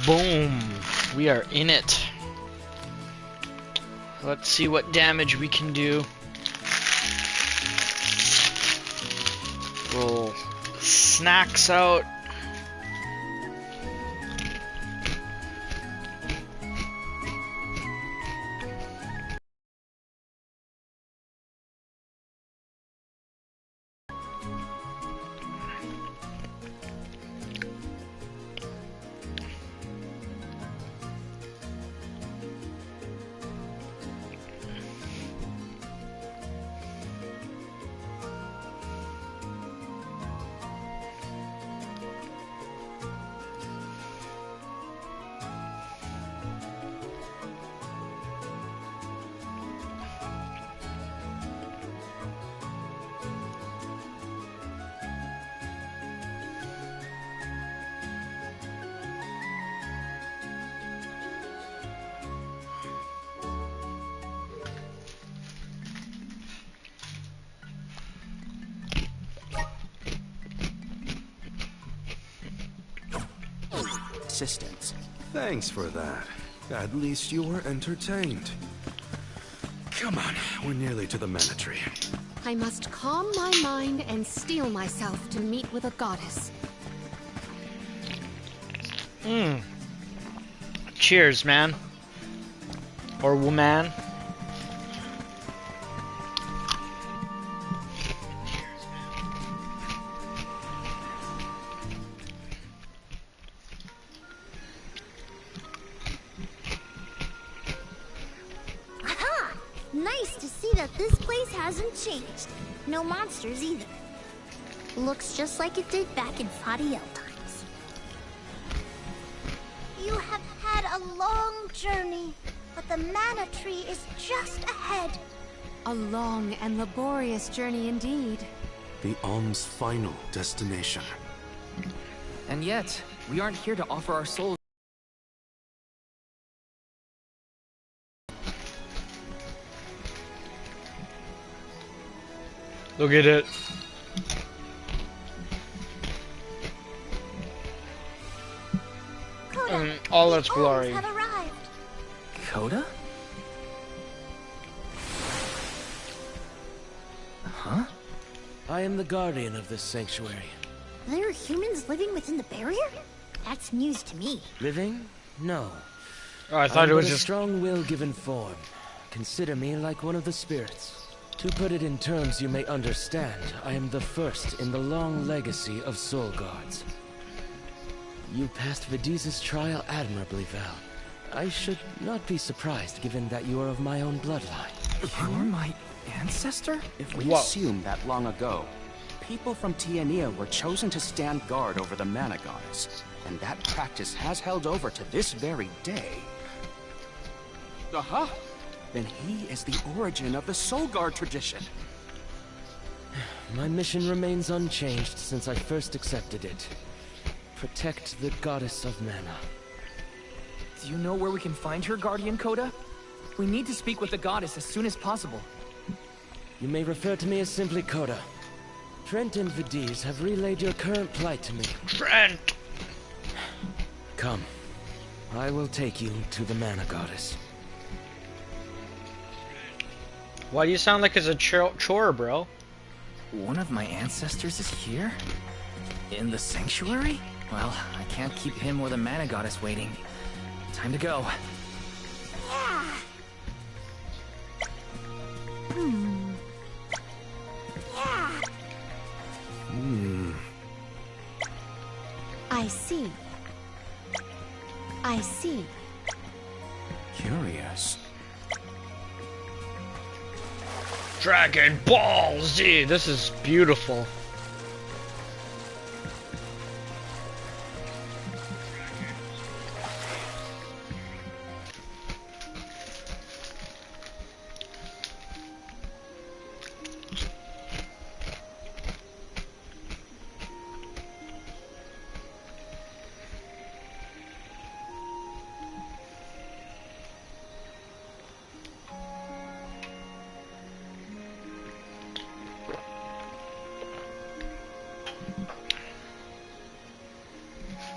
Boom. We are in it. Let's see what damage we can do. Roll snacks out. Assistance. Thanks for that. At least you were entertained. Come on, we're nearly to the mana tree. I must calm my mind and steel myself to meet with a goddess. Cheers, man. Or woman. Nice to see that this place hasn't changed. No monsters either. Looks just like it did back in Fadiel times. You have had a long journey, but the mana tree is just ahead. A long and laborious journey indeed. The Alm's final destination. And yet, we aren't here to offer our souls. Look at it. Coda, All the its glory. Alms have arrived. Coda? Huh? I am the guardian of this sanctuary. There are humans living within the barrier? That's news to me. Living? No. Oh, I thought it was a just... strong will given form. Consider me like one of the spirits. To put it in terms you may understand, I am the first in the long legacy of soul guards. You passed Visons' trial admirably, Val. I should not be surprised given that you are of my own bloodline. You're my ancestor? If we Whoa. assume that long ago, people from Tiania were chosen to stand guard over the mana goddess, and that practice has held over to this very day. Aha! Then he is the origin of the Soul Guard tradition. My mission remains unchanged since I first accepted it. Protect the goddess of mana. Do you know where we can find her, Guardian Coda? We need to speak with the goddess as soon as possible. You may refer to me as simply Coda. Trent and Visons have relayed your current plight to me. Trent! Come. I will take you to the mana goddess. Why do you sound like it's a chore, bro? One of my ancestors is here? In the sanctuary? Well, I can't keep him or the mana goddess waiting. Time to go. Yeah. Yeah. I see. I see. Curious. Dragon Ball Z! This is beautiful.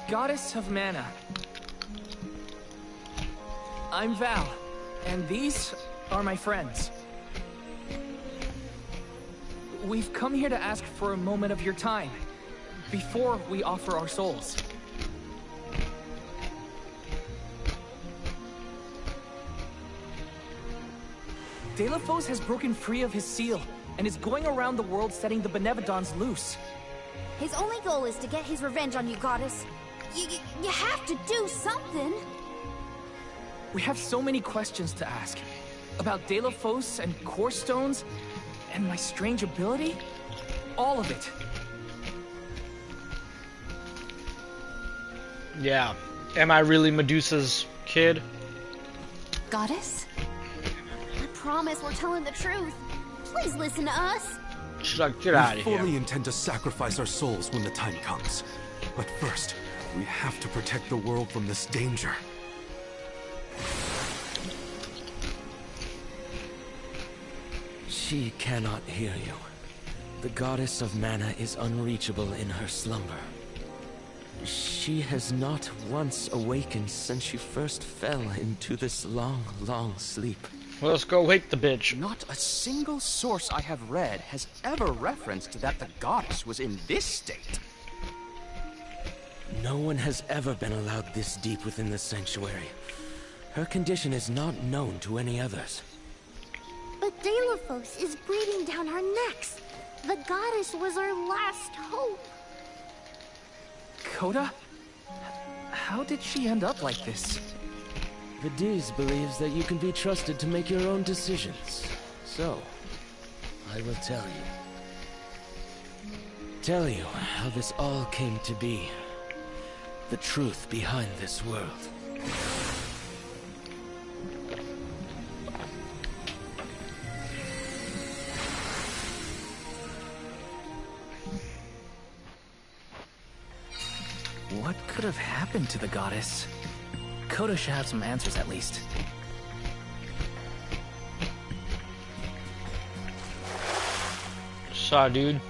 Goddess of Mana, I'm Val, and these are my friends. We've come here to ask for a moment of your time, before we offer our souls. Delafos has broken free of his seal, and is going around the world setting the Benevodons loose. His only goal is to get his revenge on you, goddess. You have to do something. We have so many questions to ask. About Delafos and Core Stones, and my strange ability. All of it. Yeah. Am I really Medusa's kid? Goddess? I promise we're telling the truth. Please listen to us. She's like, get out of We here. fully intend to sacrifice our souls when the time comes. But first, we have to protect the world from this danger. She cannot hear you. The goddess of mana is unreachable in her slumber. She has not once awakened since she first fell into this long, long sleep. Well, let's go wake the bitch. Not a single source I have read has ever referenced that the goddess was in this state. No one has ever been allowed this deep within the sanctuary. Her condition is not known to any others. But Delafos is breathing down our necks. The goddess was our last hope. Coda? How did she end up like this? Visons believes that you can be trusted to make your own decisions. So, I will tell you. Tell you how this all came to be. The truth behind this world. What could have happened to the goddess? Coda should have some answers at least. Saw, dude.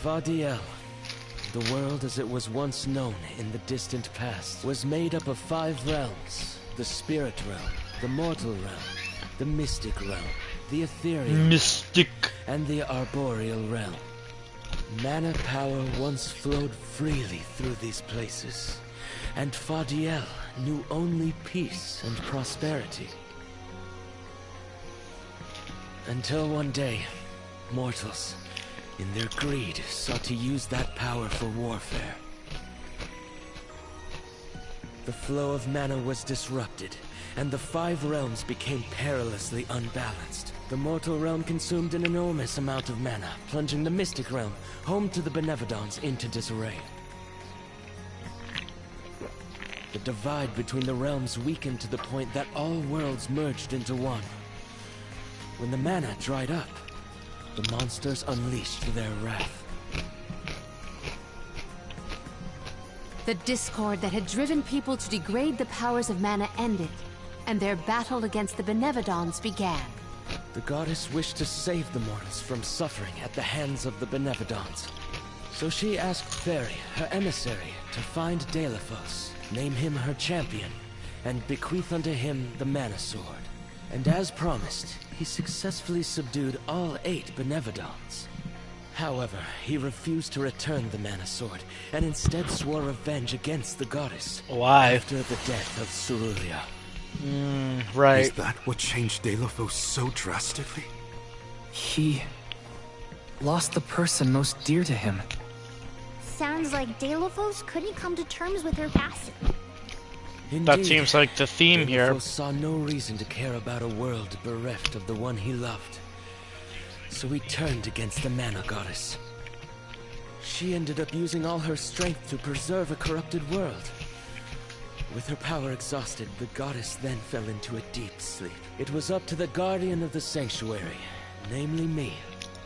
Fadiel, the world as it was once known in the distant past, was made up of 5 realms. The spirit realm, the mortal realm, the mystic realm, the ethereal Mystic. and the arboreal realm. Mana power once flowed freely through these places, and Fadiel knew only peace and prosperity. Until one day, mortals, in their greed, sought to use that power for warfare. The flow of mana was disrupted, and the 5 realms became perilously unbalanced. The mortal realm consumed an enormous amount of mana, plunging the mystic realm, home to the Benevodons, into disarray. The divide between the realms weakened to the point that all worlds merged into one. When the mana dried up, the monsters unleashed their wrath. The discord that had driven people to degrade the powers of mana ended, and their battle against the Benevodons began. The goddess wished to save the mortals from suffering at the hands of the Benevodons. So she asked Fairy, her emissary, to find Delafos, name him her champion, and bequeath unto him the mana sword. And as promised, he successfully subdued all 8 Benevodons. However, he refused to return the mana sword, and instead swore revenge against the goddess. Why? After the death of Cerulia. Right. Is that what changed Delafos so drastically? He lost the person most dear to him. Sounds like Delafos couldn't come to terms with her passing. That Indeed, seems like the theme here. Delafos saw no reason to care about a world bereft of the one he loved. So he turned against the mana goddess. She ended up using all her strength to preserve a corrupted world. With her power exhausted, the goddess then fell into a deep sleep. It was up to the guardian of the sanctuary, namely me,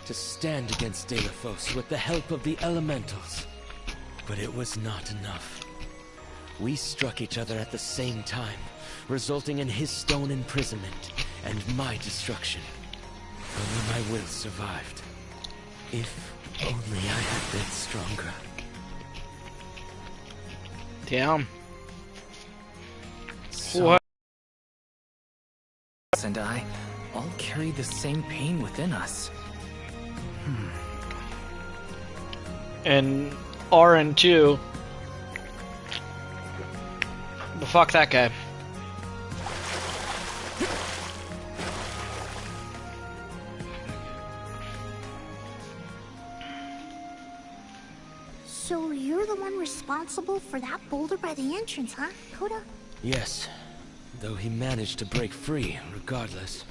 to stand against Delafos with the help of the elementals. But it was not enough. We struck each other at the same time, resulting in his stone imprisonment and my destruction. Only my will survived. If only I had been stronger. Damn. So What? And I all carry the same pain within us. And Rn too. But fuck that guy. So you're the one responsible for that boulder by the entrance, huh, Koda? yes, though he managed to break free regardless.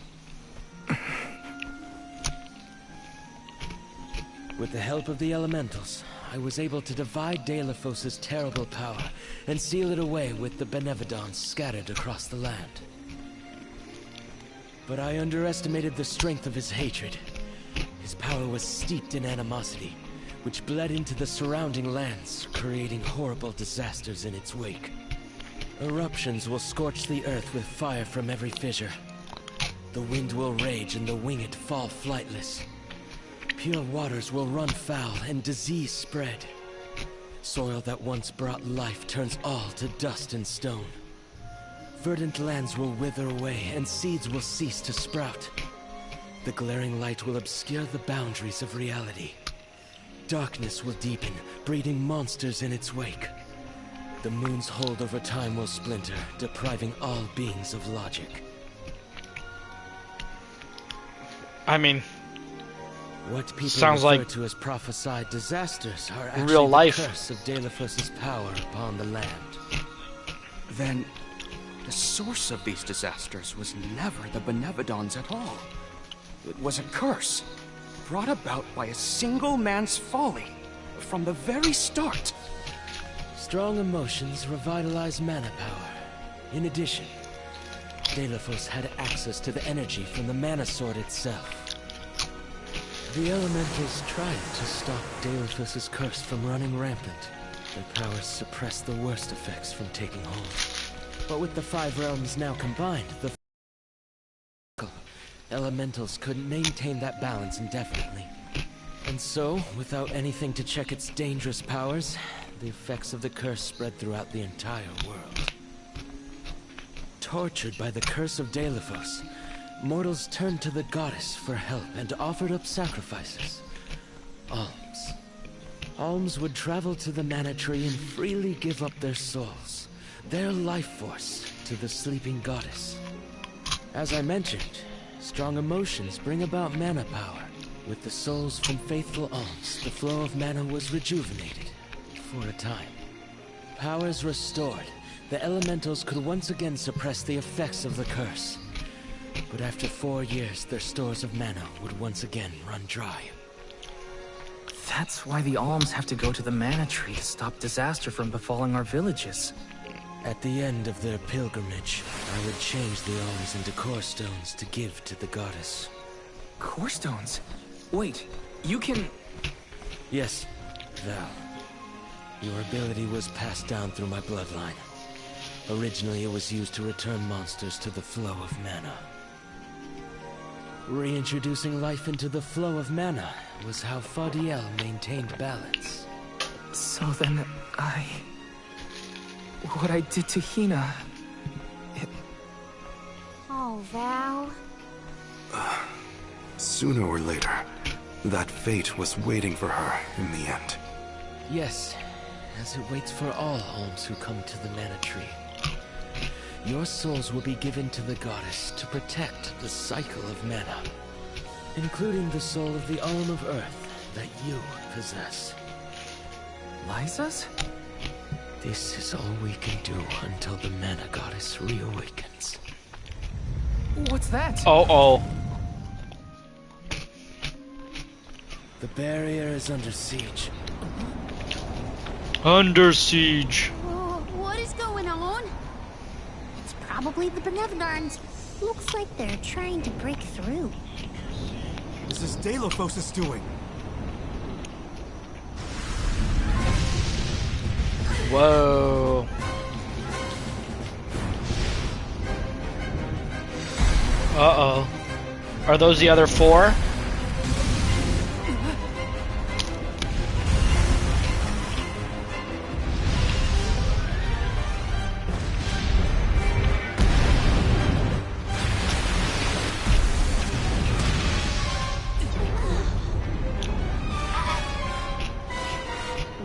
With the help of the elementals, I was able to divide Delafos' terrible power and seal it away with the Benevodons scattered across the land. But I underestimated the strength of his hatred. His power was steeped in animosity, which bled into the surrounding lands, creating horrible disasters in its wake. Eruptions will scorch the earth with fire from every fissure. The wind will rage and the winged fall flightless. Pure waters will run foul and disease spread. Soil that once brought life turns all to dust and stone. Verdant lands will wither away and seeds will cease to sprout. The glaring light will obscure the boundaries of reality. Darkness will deepen, breeding monsters in its wake. The moon's hold over time will splinter, depriving all beings of logic. I mean, What people sounds refer like to as prophesied disasters are actually real life. the curse of Delafos' power upon the land. Then, the source of these disasters was never the Benevodons at all. It was a curse, brought about by a single man's folly, from the very start. Strong emotions revitalize mana power. In addition, Delafos had access to the energy from the mana sword itself. The elementals tried to stop Delafos' curse from running rampant. Their powers suppressed the worst effects from taking hold. But with the 5 realms now combined, the elementals couldn't maintain that balance indefinitely. And so, without anything to check its dangerous powers, the effects of the curse spread throughout the entire world. Tortured by the curse of Delafos, mortals turned to the goddess for help and offered up sacrifices. Alms. Alms would travel to the mana tree and freely give up their souls, their life force, to the sleeping goddess. As I mentioned, strong emotions bring about mana power. With the souls from faithful alms, the flow of mana was rejuvenated, for a time. Powers restored, the elementals could once again suppress the effects of the curse. But after 4 years, their stores of mana would once again run dry. That's why the alms have to go to the mana tree to stop disaster from befalling our villages. At the end of their pilgrimage, I would change the alms into core stones to give to the goddess. Core stones? Wait, you can... Yes, Val. Your ability was passed down through my bloodline. Originally, it was used to return monsters to the flow of mana. Reintroducing life into the flow of mana was how Fadiel maintained balance. So then, what I did to Hina... Oh, Val. Sooner or later, that fate was waiting for her in the end. Yes, as it waits for all alms who come to the mana tree. Your souls will be given to the goddess to protect the cycle of mana, including the soul of the alm of earth that you possess. Liza's? This is all we can do until the mana goddess reawakens. What's that? Oh. The barrier is under siege. Under siege. Oh, what is going on? It's probably the Benevodons. Looks like they're trying to break through. This is Delafos' doing. Whoa. Uh-oh. Are those the other 4?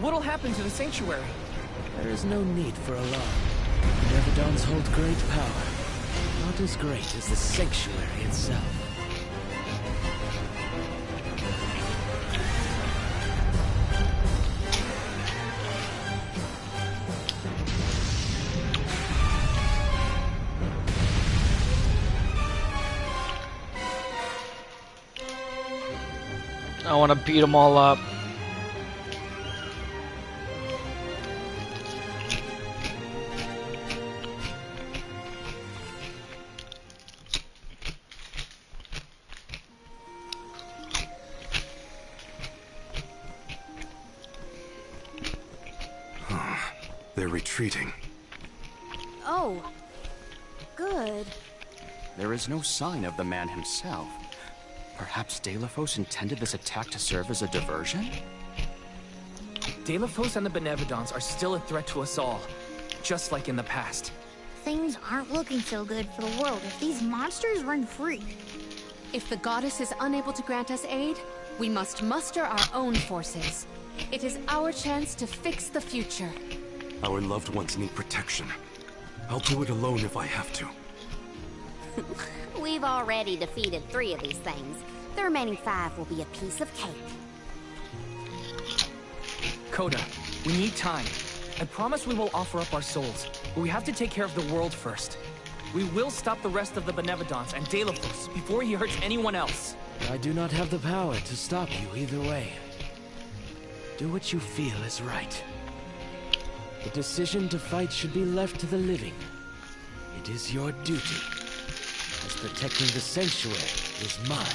What'll happen to the sanctuary? There is no need for alarm. The Nevadons hold great power. Not as great as the sanctuary itself. I want to beat them all up. They're retreating. Oh, good. There is no sign of the man himself. Perhaps Delafos intended this attack to serve as a diversion? Delafos and the Benevodons are still a threat to us all, just like in the past. Things aren't looking so good for the world if these monsters run free. If the goddess is unable to grant us aid, we must muster our own forces. It is our chance to fix the future. Our loved ones need protection. I'll do it alone if I have to. We've already defeated 3 of these things. The remaining 5 will be a piece of cake. Coda, we need time. I promise we will offer up our souls, but we have to take care of the world first. We will stop the rest of the Benevodons and Delafos before he hurts anyone else. I do not have the power to stop you either way. Do what you feel is right. The decision to fight should be left to the living. It is your duty, as protecting the sanctuary is mine.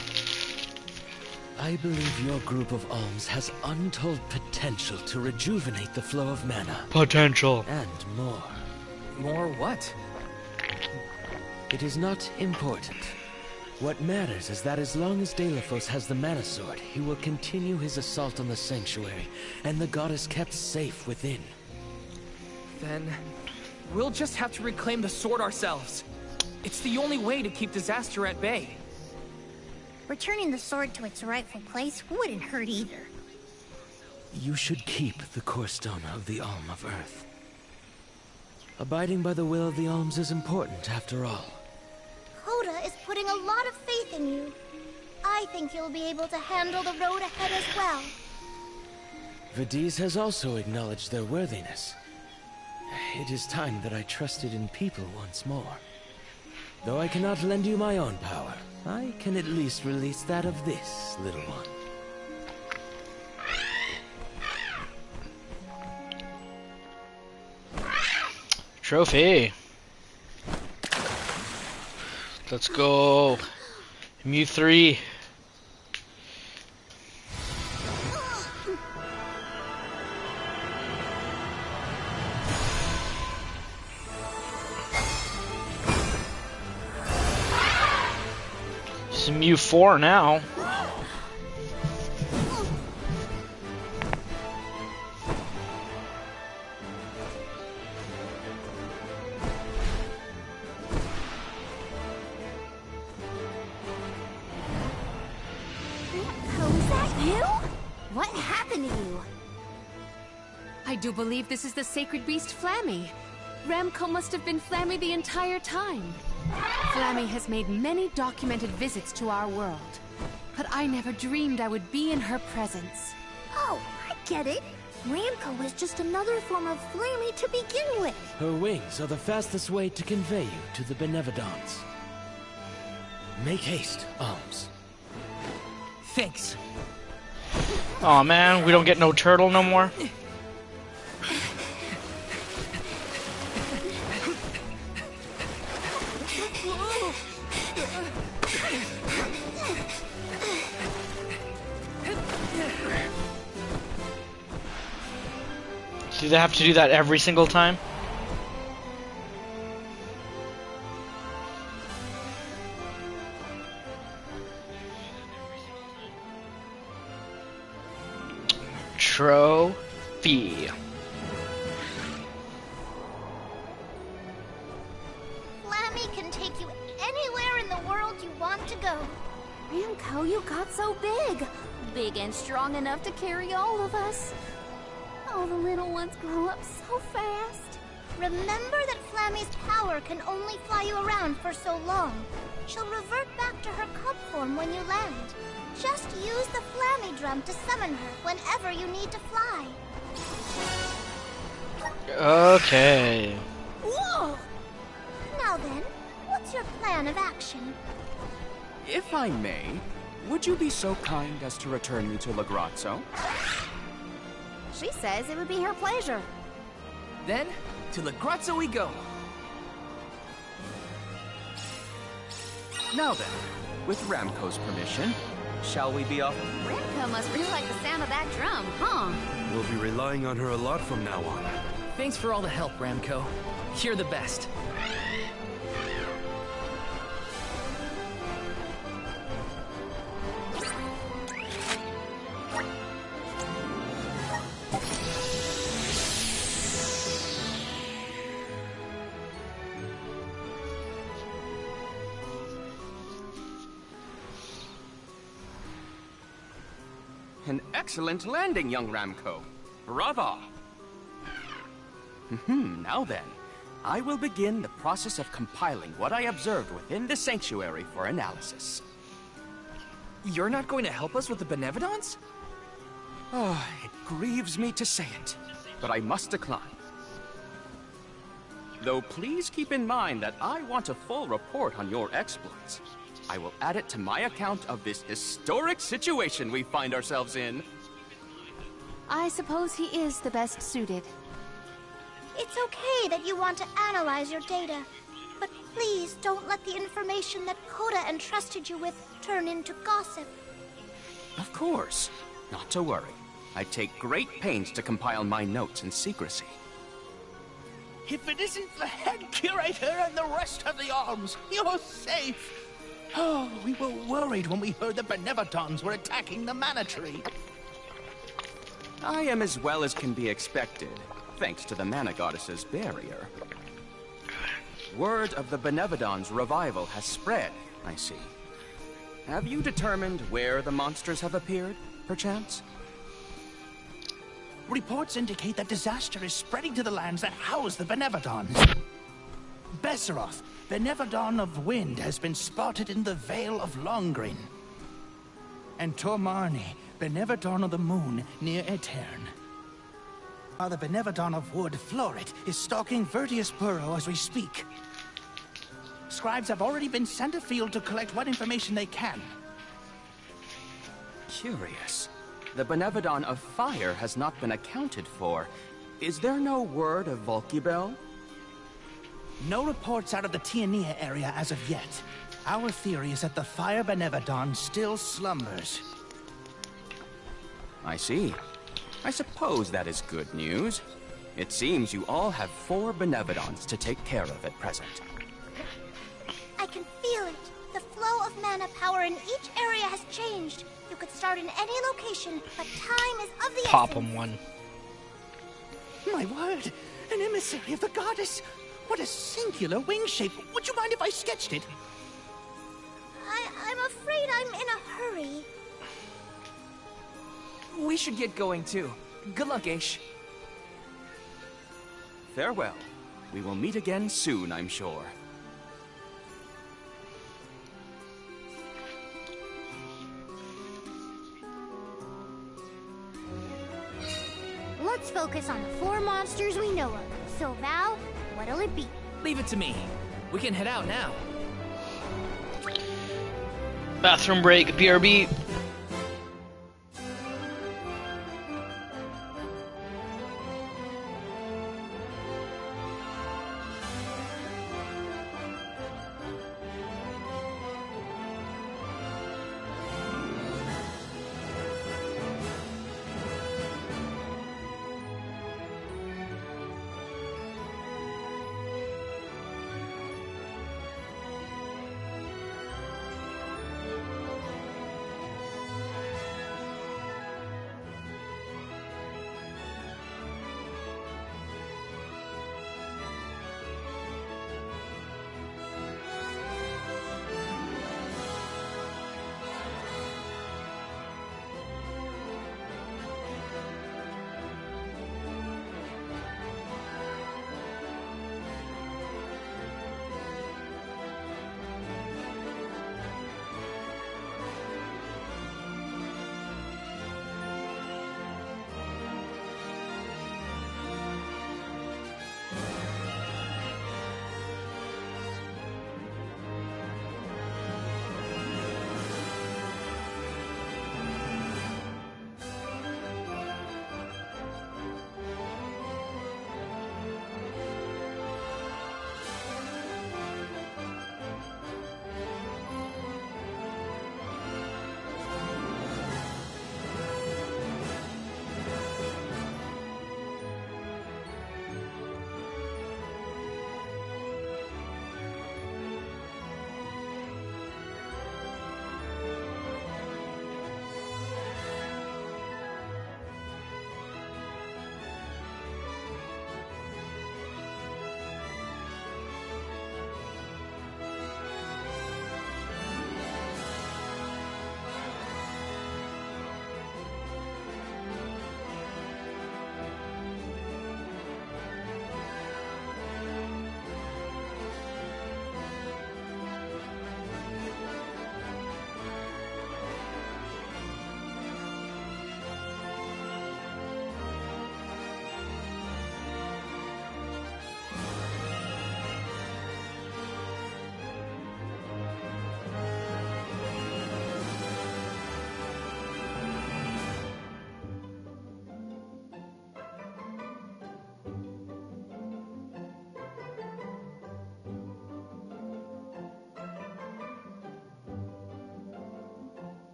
I believe your group of alms has untold potential to rejuvenate the flow of mana. Potential. And more. More what? It is not important. What matters is that as long as Delafos has the mana sword, he will continue his assault on the sanctuary, and the goddess kept safe within. Then we'll just have to reclaim the sword ourselves. It's the only way to keep disaster at bay. Returning the sword to its rightful place wouldn't hurt either. You should keep the core stone of the Alm of Earth. Abiding by the will of the Alms is important, after all. Coda is putting a lot of faith in you. I think you'll be able to handle the road ahead as well. Vidiz has also acknowledged their worthiness. It is time that I trusted in people once more. Though I cannot lend you my own power, I can at least release that of this little one. Trophy. Let's go. Mu 3. It's Mu 4 now. What happened to you? I do believe this is the sacred beast Flammy. Ramco must have been Flammy the entire time. Flammy has made many documented visits to our world, but I never dreamed I would be in her presence. Oh, I get it. Ramco was just another form of Flammy to begin with. Her wings are the fastest way to convey you to the Benevodons. Make haste, Alms. Thanks. Aw man, we don't get no turtle no more. Do they have to do that every single time? Trophy. Flammy can take you anywhere in the world you want to go. Ramco, you got so big. Big and strong enough to carry all of us. All the little ones grow up so fast. Remember that Flammy's power can only fly you around for so long. She'll revert back to her cub form when you land. Just use the Flammy drum to summon her whenever you need to fly. Okay. Whoa! Now then, what's your plan of action? If I may, would you be so kind as to return me to Lagrazzo? She says it would be her pleasure. Then, to Lagrazzo we go. Now then, with Ramco's permission, shall we be off? Ramco must really like the sound of that drum, huh? We'll be relying on her a lot from now on. Thanks for all the help, Ramco. You're the best. An excellent landing, young Ramco. Brava! Now then, I will begin the process of compiling what I observed within the sanctuary for analysis. You're not going to help us with the Benevodons? Oh, it grieves me to say it, but I must decline. Though please keep in mind that I want a full report on your exploits. I will add it to my account of this historic situation we find ourselves in. I suppose he is the best suited. It's okay that you want to analyze your data, but please don't let the information that Coda entrusted you with turn into gossip. Of course. Not to worry. I take great pains to compile my notes in secrecy. If it isn't the head curator and the rest of the arms, you're safe. Oh, we were worried when we heard the Benevodons were attacking the Mana Tree. I am as well as can be expected, thanks to the Mana Goddess's barrier. Word of the Benevodons' revival has spread, I see. Have you determined where the monsters have appeared, perchance? Reports indicate that disaster is spreading to the lands that house the Benevodons. Besseroth, Benevodon of Wind, has been spotted in the Vale of Longgreen. And Tormarni, Benevodon of the Moon, near Aetern. While the Benevodon of Wood, Florit, is stalking Vertius Burrow as we speak. Scribes have already been sent afield to collect what information they can. Curious. The Benevodon of Fire has not been accounted for. Is there no word of Volkibel? No reports out of the Tiania area as of yet. Our theory is that the Fire Benevodon still slumbers. I see. I suppose that is good news. It seems you all have 4 Benevodons to take care of at present. I can feel it. The flow of mana power in each area has changed. You could start in any location, but time is of the Pop essence. him one. My word! An emissary of the goddess! What a singular wing shape! Would you mind if I sketched it? I'm afraid I'm in a hurry. We should get going too. Good luck, Aish. Farewell. We will meet again soon, I'm sure. Let's focus on the 4 monsters we know of. So, Val, what'll it be? Leave it to me. We can head out now. Bathroom break, BRB.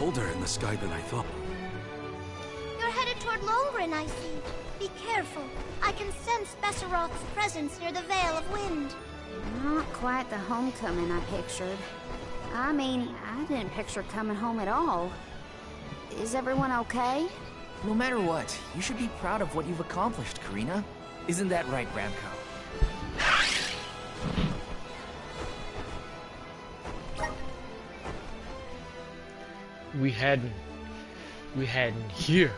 colder in the sky than I thought. You're headed toward Longren, I see. Be careful. I can sense Besseroth's presence near the Veil of Wind. Not quite the homecoming I pictured. I mean, I didn't picture coming home at all. Is everyone okay? No matter what, you should be proud of what you've accomplished, Karina. Isn't that right, Ramco? We hadn't here.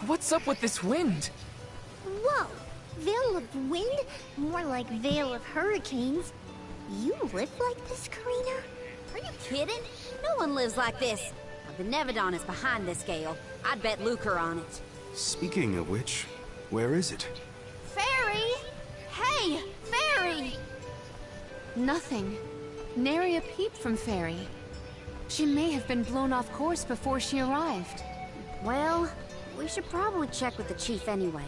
What's up with this wind? Whoa! Veil of Wind? More like Veil of Hurricanes. You live like this, Karina? Are you kidding? No one lives like this. The Benevodon is behind this gale. I'd bet lucre on it. Speaking of which, where is it? Fairy! Hey, Fairy! Nothing. Nary a peep from Fairy. She may have been blown off course before she arrived. Well, we should probably check with the chief anyway.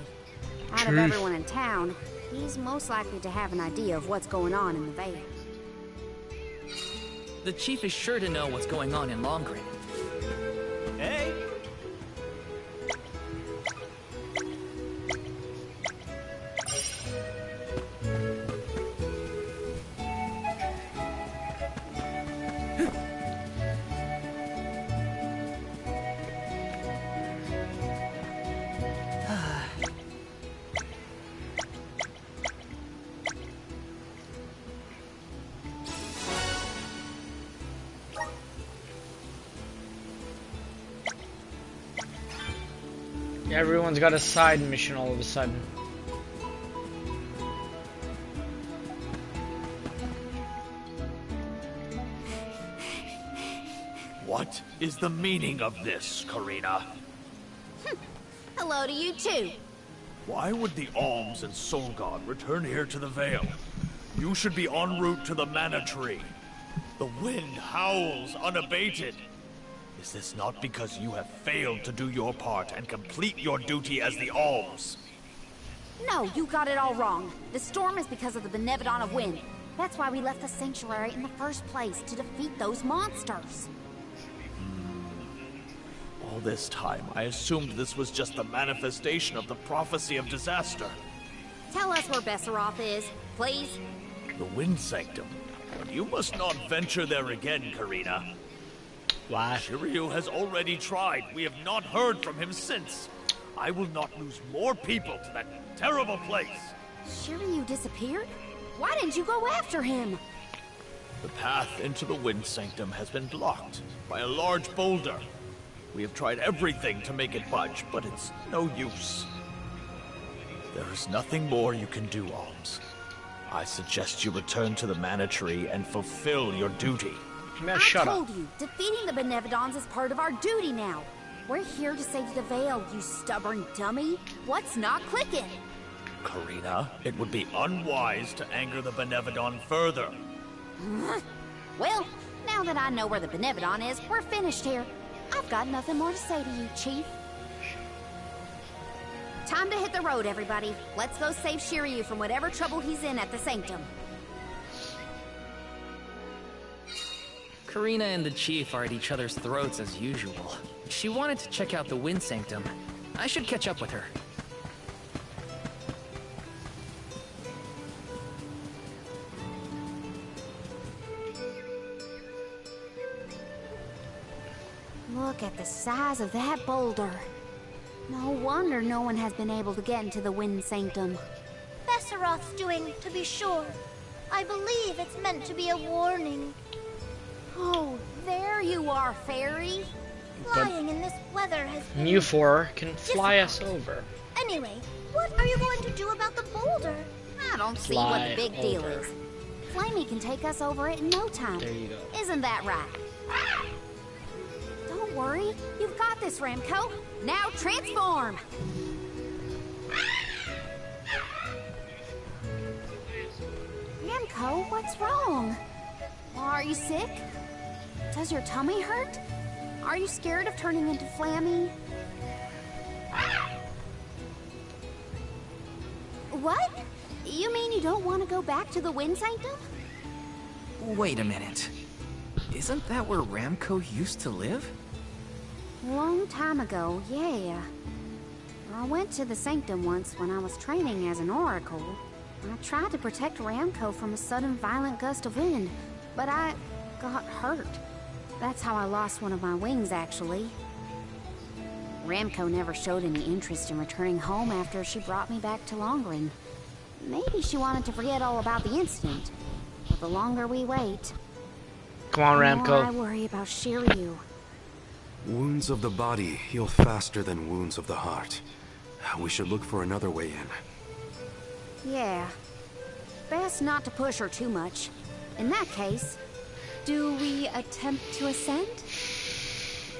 Out of Chief. everyone in town, he's most likely to have an idea of what's going on in the Veil. The chief is sure to know what's going on in Longren. Hey! Everyone's got a side mission all of a sudden. What is the meaning of this, Karina? Hello to you too. Why would the Alms and Soul God return here to the Vale? You should be en route to the Mana Tree. The wind howls unabated. Is this not because you have failed to do your part and complete your duty as the Alms? No, you got it all wrong. The storm is because of the Benevodon of Wind. That's why we left the sanctuary in the first place, to defeat those monsters. All this time, I assumed this was just the manifestation of the prophecy of disaster. Tell us where Besseroth is, please. The Wind Sanctum. You must not venture there again, Karina. Why? Shiryu has already tried. We have not heard from him since. I will not lose more people to that terrible place. Shiryu disappeared? Why didn't you go after him? The path into the Wind Sanctum has been blocked by a large boulder. We have tried everything to make it budge, but it's no use. There is nothing more you can do, Alms. I suggest you return to the Mana Tree and fulfill your duty. Man, shut I up. told you, defeating the Benevodons is part of our duty now. We're here to save the Veil, you stubborn dummy. What's not clicking? Karina, it would be unwise to anger the Benevodon further. Well, now that I know where the Benevodon is, we're finished here. I've got nothing more to say to you, Chief. Time to hit the road, everybody. Let's go save Shiryu from whatever trouble he's in at the Sanctum. Karina and the chief are at each other's throats as usual. She wanted to check out the Wind Sanctum. I should catch up with her. Look at the size of that boulder. No wonder no one has been able to get into the Wind Sanctum. Besseroth's doing, to be sure. I believe it's meant to be a warning. Oh, there you are, Fairy. Flying in this weather has been You four can fly us difficult. over. Anyway, what are you going to do about the boulder? I don't see what Fly the big deal over. is. Flamey can take us over it in no time. There you go. Isn't that right? Don't worry. You've got this, Ramco. Now transform! Ramco, what's wrong? Are you sick? Does your tummy hurt? Are you scared of turning into Flammy? What? You mean you don't want to go back to the Wind Sanctum? Wait a minute. Isn't that where Ramco used to live? Long time ago, yeah. I went to the Sanctum once when I was training as an oracle. I tried to protect Ramco from a sudden violent gust of wind, but I got hurt. That's how I lost one of my wings, actually. Ramco never showed any interest in returning home after she brought me back to Longren. Maybe she wanted to forget all about the incident. But the longer we wait, Come on, the more I Ramco. worry about Shiryu. Wounds of the body heal faster than wounds of the heart. We should look for another way in. Yeah. Best not to push her too much. In that case, do we attempt to ascend?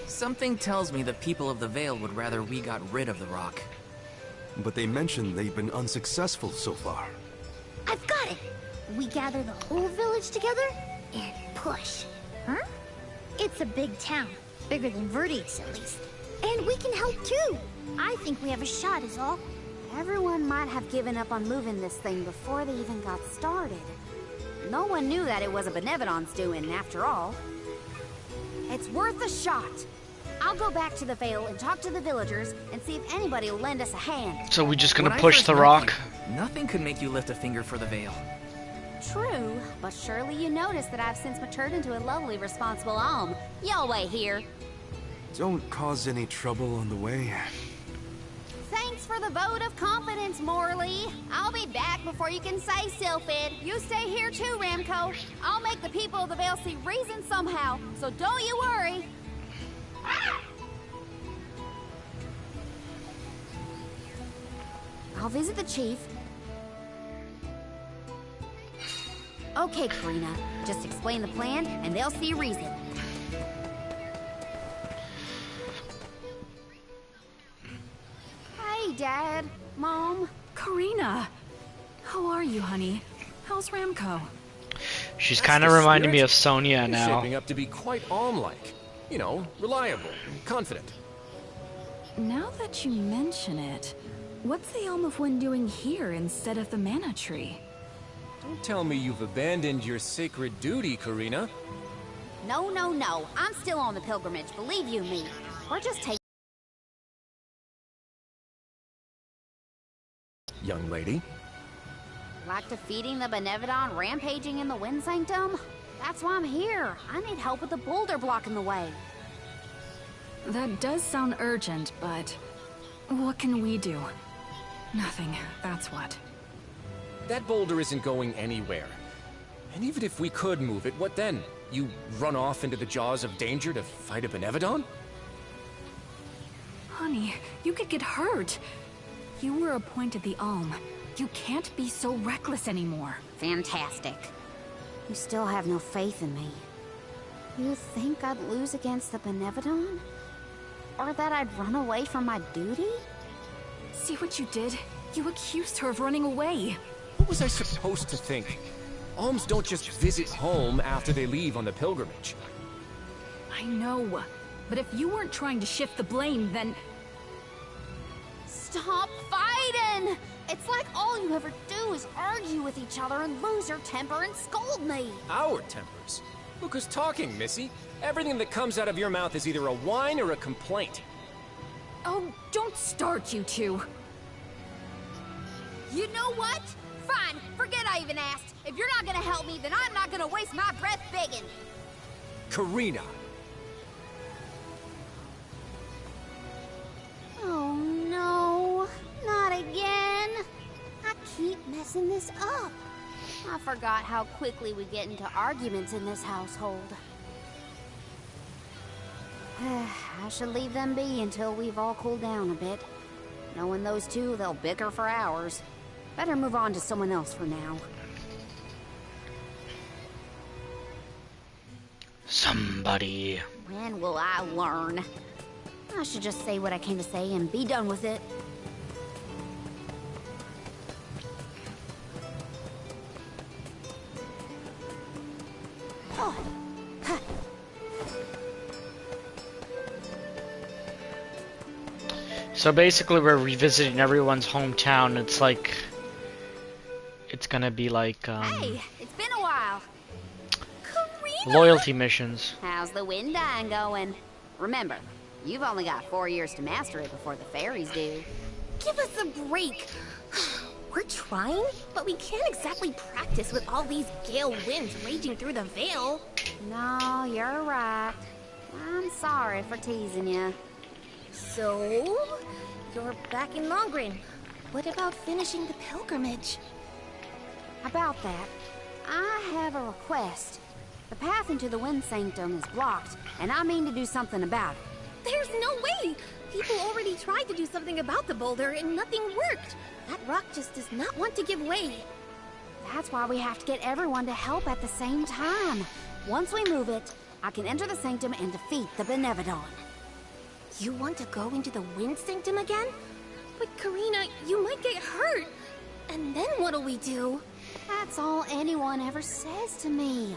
Something tells me the people of the Vale would rather we got rid of the rock. But they mentioned they've been unsuccessful so far. I've got it! We gather the whole village together and push. Huh? It's a big town. Bigger than Verdi's, at least. And we can help too! I think we have a shot is all. Everyone might have given up on moving this thing before they even got started. No one knew that it was a Benevodon's doing, after all. It's worth a shot. I'll go back to the Vale and talk to the villagers and see if anybody will lend us a hand. So we just gonna When I push first the met rock? you, nothing could make you lift a finger for the Vale. True, but surely you noticed that I've since matured into a lovely, responsible alm. Y'all wait here. Don't cause any trouble on the way. Thanks for the vote of confidence, Morley. I'll be back before you can say Sylphid. You stay here too, Ramco. I'll make the people of the Vale see reason somehow, so don't you worry. I'll visit the chief. Okay, Karina. Just explain the plan, and they'll see reason. Hey, Dad. Mom. Karina! How are you, honey? How's Ramco? She's That's kind of the reminding me spirit. of Sonia You're now. shaping up to be quite Alm-like. You know, reliable, confident. Now that you mention it, what's the Elm of Wind doing here instead of the Mana Tree? Don't tell me you've abandoned your sacred duty, Karina. No, no, no. I'm still on the pilgrimage, believe you me. We're just taking... Young lady. Like defeating the Benevodon rampaging in the Wind Sanctum? That's why I'm here. I need help with the boulder blocking the way. That does sound urgent, but what can we do? Nothing, that's what. That boulder isn't going anywhere. And even if we could move it, what then? You run off into the jaws of danger to fight a Benevodon? Honey, you could get hurt. You were appointed the Alm. You can't be so reckless anymore. Fantastic. You still have no faith in me. You think I'd lose against the Benevodon? Or that I'd run away from my duty? See what you did? You accused her of running away. What was I supposed to think? Alms don't just visit home after they leave on the pilgrimage. I know. But if you weren't trying to shift the blame, then... Stop fighting! It's like all you ever do is argue with each other and lose your temper and scold me. Our tempers? Look who's talking, Missy. Everything that comes out of your mouth is either a whine or a complaint. Oh, don't start, you two. You know what? Fine, forget I even asked. If you're not gonna help me, then I'm not gonna waste my breath begging. Karina! Oh no, not again. I keep messing this up. I forgot how quickly we get into arguments in this household. I should leave them be until we've all cooled down a bit. Knowing those two, they'll bicker for hours. Better move on to someone else for now. Somebody. When will I learn? I should just say what I came to say and be done with it. Oh. Huh. So basically we're revisiting everyone's hometown. It's like gonna be like Hey, it's been a while. loyalty missions. How's the wind dying going? Remember, you've only got 4 years to master it before the fairies do. Give us a break. We're trying, but we can't exactly practice with all these gale winds raging through the Veil. No, you're right. I'm sorry for teasing you. So, you're back in Longrin. What about finishing the pilgrimage? About that, I have a request. The path into the Wind Sanctum is blocked, and I mean to do something about it. There's no way! People already tried to do something about the boulder and nothing worked. That rock just does not want to give way. That's why we have to get everyone to help at the same time. Once we move it, I can enter the Sanctum and defeat the Benevodon. You want to go into the Wind Sanctum again? But Karina, you might get hurt. And then what'll we do? That's all anyone ever says to me.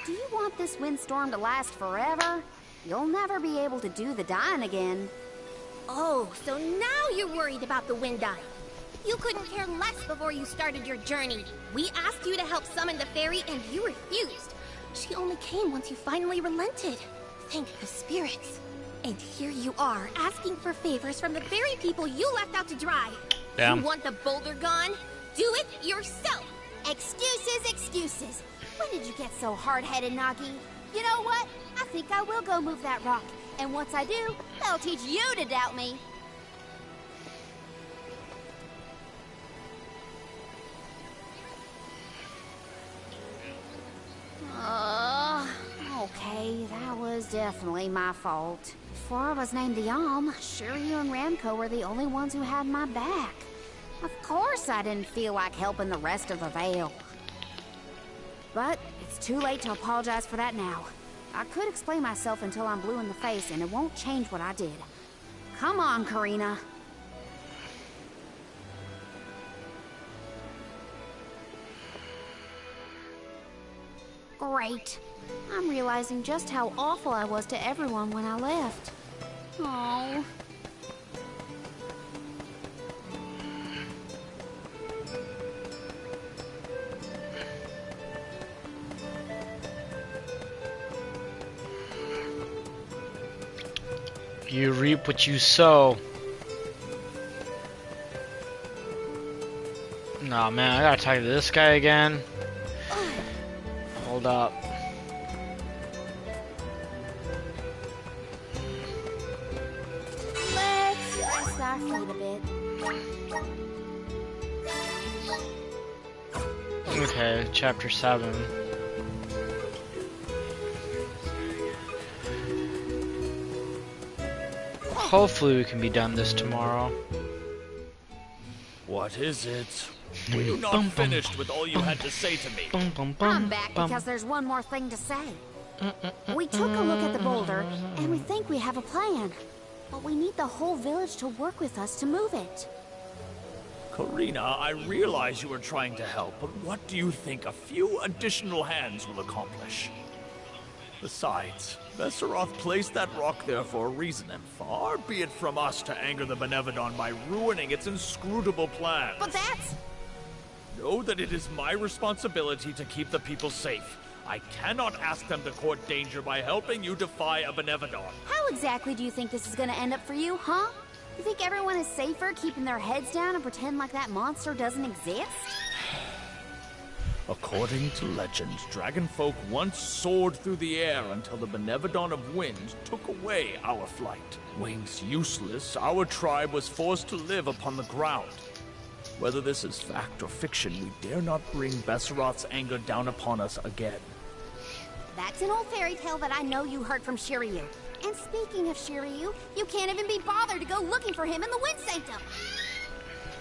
Do you want this windstorm to last forever? You'll never be able to do the dying again. Oh, so now you're worried about the wind dying. You couldn't care less before you started your journey. We asked you to help summon the fairy and you refused. She only came once you finally relented. Thank the spirits. And here you are, asking for favors from the very people you left out to dry. Damn. You want the boulder gone? Do it yourself. Excuses, excuses. When did you get so hard-headed, Nagi? You know what? I think I will go move that rock. And once I do, that'll teach you to doubt me. Okay, that was definitely my fault. Before I was named the Alm, Shiryu and Ramco were the only ones who had my back. Of course I didn't feel like helping the rest of the Veil. But it's too late to apologize for that now. I could explain myself until I'm blue in the face, and it won't change what I did. Come on, Karina. Great. I'm realizing just how awful I was to everyone when I left. Oh. You reap what you sow. Nah, man, I gotta talk to this guy again. Hold up. Let's rest our feet a bit. Okay, chapter 7. Hopefully we can be done this tomorrow. What is it? Were you not finished with all you had to say to me? I'm back because there's one more thing to say. We took a look at the boulder, and we think we have a plan. But we need the whole village to work with us to move it. Karina, I realize you are trying to help, but what do you think a few additional hands will accomplish? Besides, Vesseroth placed that rock there for a reason, and far be it from us to anger the Benevodon by ruining its inscrutable plans. But that's... Know that it is my responsibility to keep the people safe. I cannot ask them to court danger by helping you defy a Benevodon. How exactly do you think this is gonna end up for you, huh? You think everyone is safer keeping their heads down and pretend like that monster doesn't exist? According to legend, dragonfolk once soared through the air until the Benevodon of Wind took away our flight. Wings useless, our tribe was forced to live upon the ground. Whether this is fact or fiction, we dare not bring Vesseroth's anger down upon us again. That's an old fairy tale that I know you heard from Shiryu. And speaking of Shiryu, you can't even be bothered to go looking for him in the Wind Sanctum.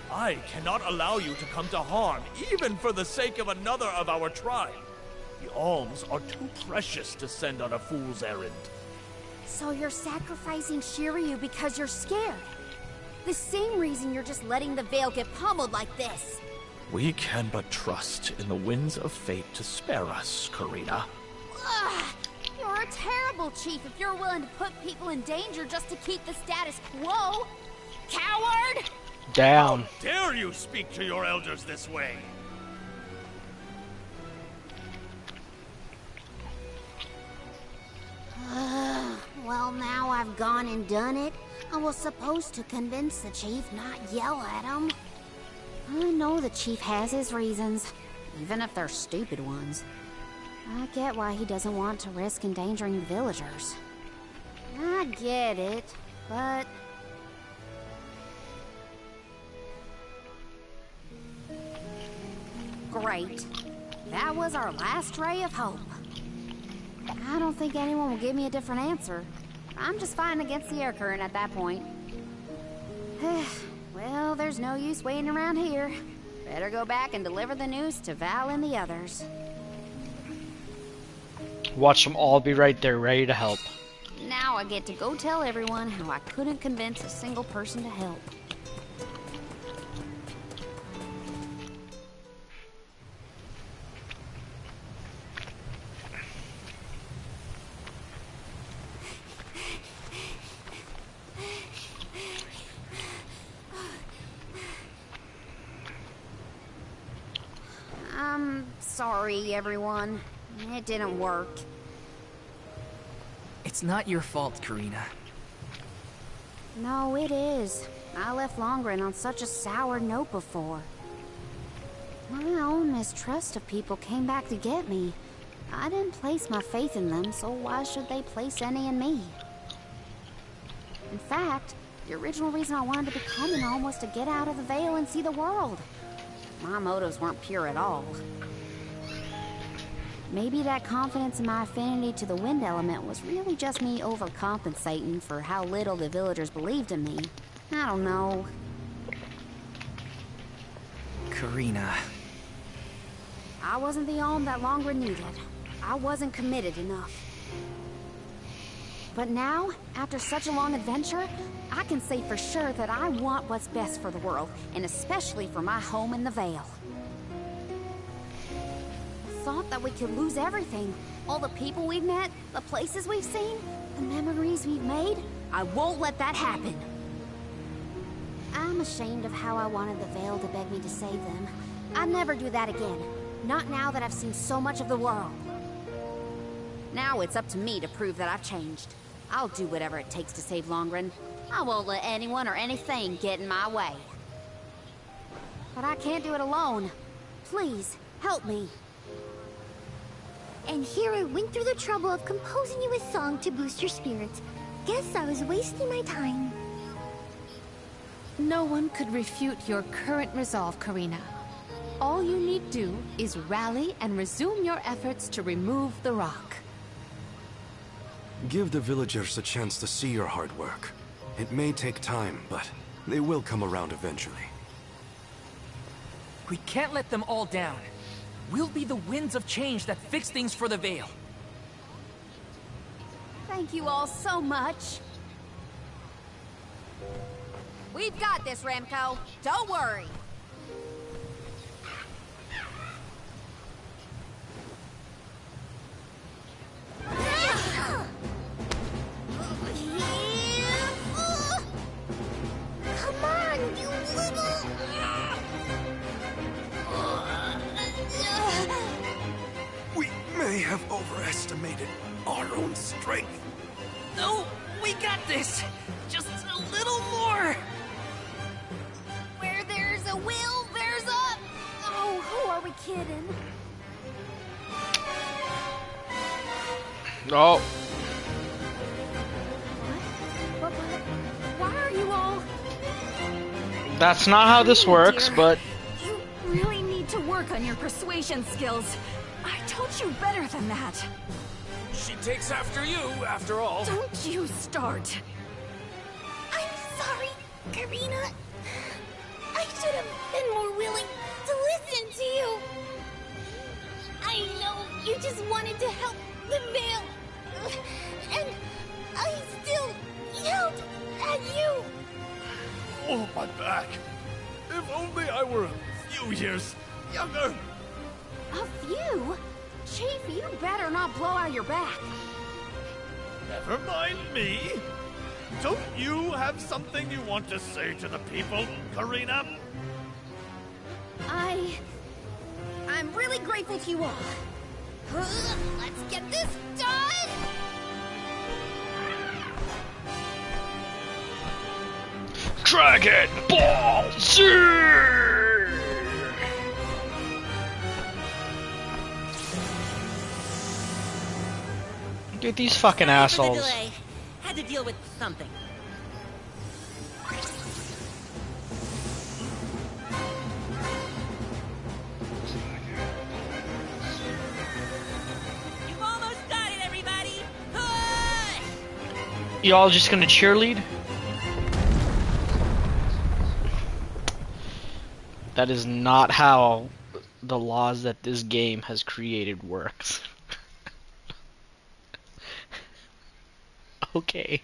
I cannot allow you to come to harm, even for the sake of another of our tribe. The alms are too precious to send on a fool's errand. So you're sacrificing Shiryu because you're scared? The same reason you're just letting the Veil get pummeled like this. We can but trust in the winds of fate to spare us, Karina. Ugh, you're a terrible chief if you're willing to put people in danger just to keep the status quo. Coward! Down. How dare you speak to your elders this way? gone and done it, I was supposed to convince the chief, not yell at him. I know the chief has his reasons, even if they're stupid ones. I get why he doesn't want to risk endangering the villagers. I get it, but... Great. That was our last ray of hope. I don't think anyone will give me a different answer. I'm just fighting against the air current at that point. Well, there's no use waiting around here. Better go back and deliver the news to Val and the others. Watch them all be right there, ready to help. Now I get to go tell everyone how I couldn't convince a single person to help. I'm sorry, everyone. It didn't work. It's not your fault, Karina. No, it is. I left Longren on such a sour note before. My own mistrust of people came back to get me. I didn't place my faith in them, so why should they place any in me? In fact, the original reason I wanted to become an Gnome was to get out of the Veil and see the world. My motives weren't pure at all. Maybe that confidence in my affinity to the wind element was really just me overcompensating for how little the villagers believed in me. I don't know. Karina. I wasn't the Gnome that Longren needed. I wasn't committed enough. But now, after such a long adventure, I can say for sure that I want what's best for the world, and especially for my home in the Vale. The thought that we could lose everything, all the people we've met, the places we've seen, the memories we've made, I won't let that happen. I'm ashamed of how I wanted the Vale to beg me to save them. I'd never do that again. Not now that I've seen so much of the world. Now it's up to me to prove that I've changed. I'll do whatever it takes to save Longren. I won't let anyone or anything get in my way. But I can't do it alone. Please, help me. And here I went through the trouble of composing you a song to boost your spirits. Guess I was wasting my time. No one could refute your current resolve, Karina. All you need do is rally and resume your efforts to remove the rock. Give the villagers a chance to see your hard work. It may take time, but they will come around eventually. We can't let them all down. We'll be the winds of change that fix things for the Vale. Thank you all so much. We've got this, Remco. Don't worry. Come on, you little... We may have overestimated our own strength. No, we got this. Just a little more. Where there's a will, there's a... Oh, who are we kidding? Oh. What? Why are you all... That's not how this works, but... You really need to work on your persuasion skills. I told you better than that. She takes after you, after all. Don't you start. I'm sorry, Karina. I should have been more willing to listen to you. I know you just wanted to help the Vale. And I still yelled at you. Oh, my back. If only I were a few years younger. A few? Chief, you better not blow out your back. Never mind me. Don't you have something you want to say to the people, Karina? I'm really grateful to you all. Let's get this done! Dragon Ball Z! Dude, these fucking assholes. Had to deal with something. You've almost got it, everybody. Push! Y'all just gonna cheerlead? That is not how the laws that this game has created works. Okay.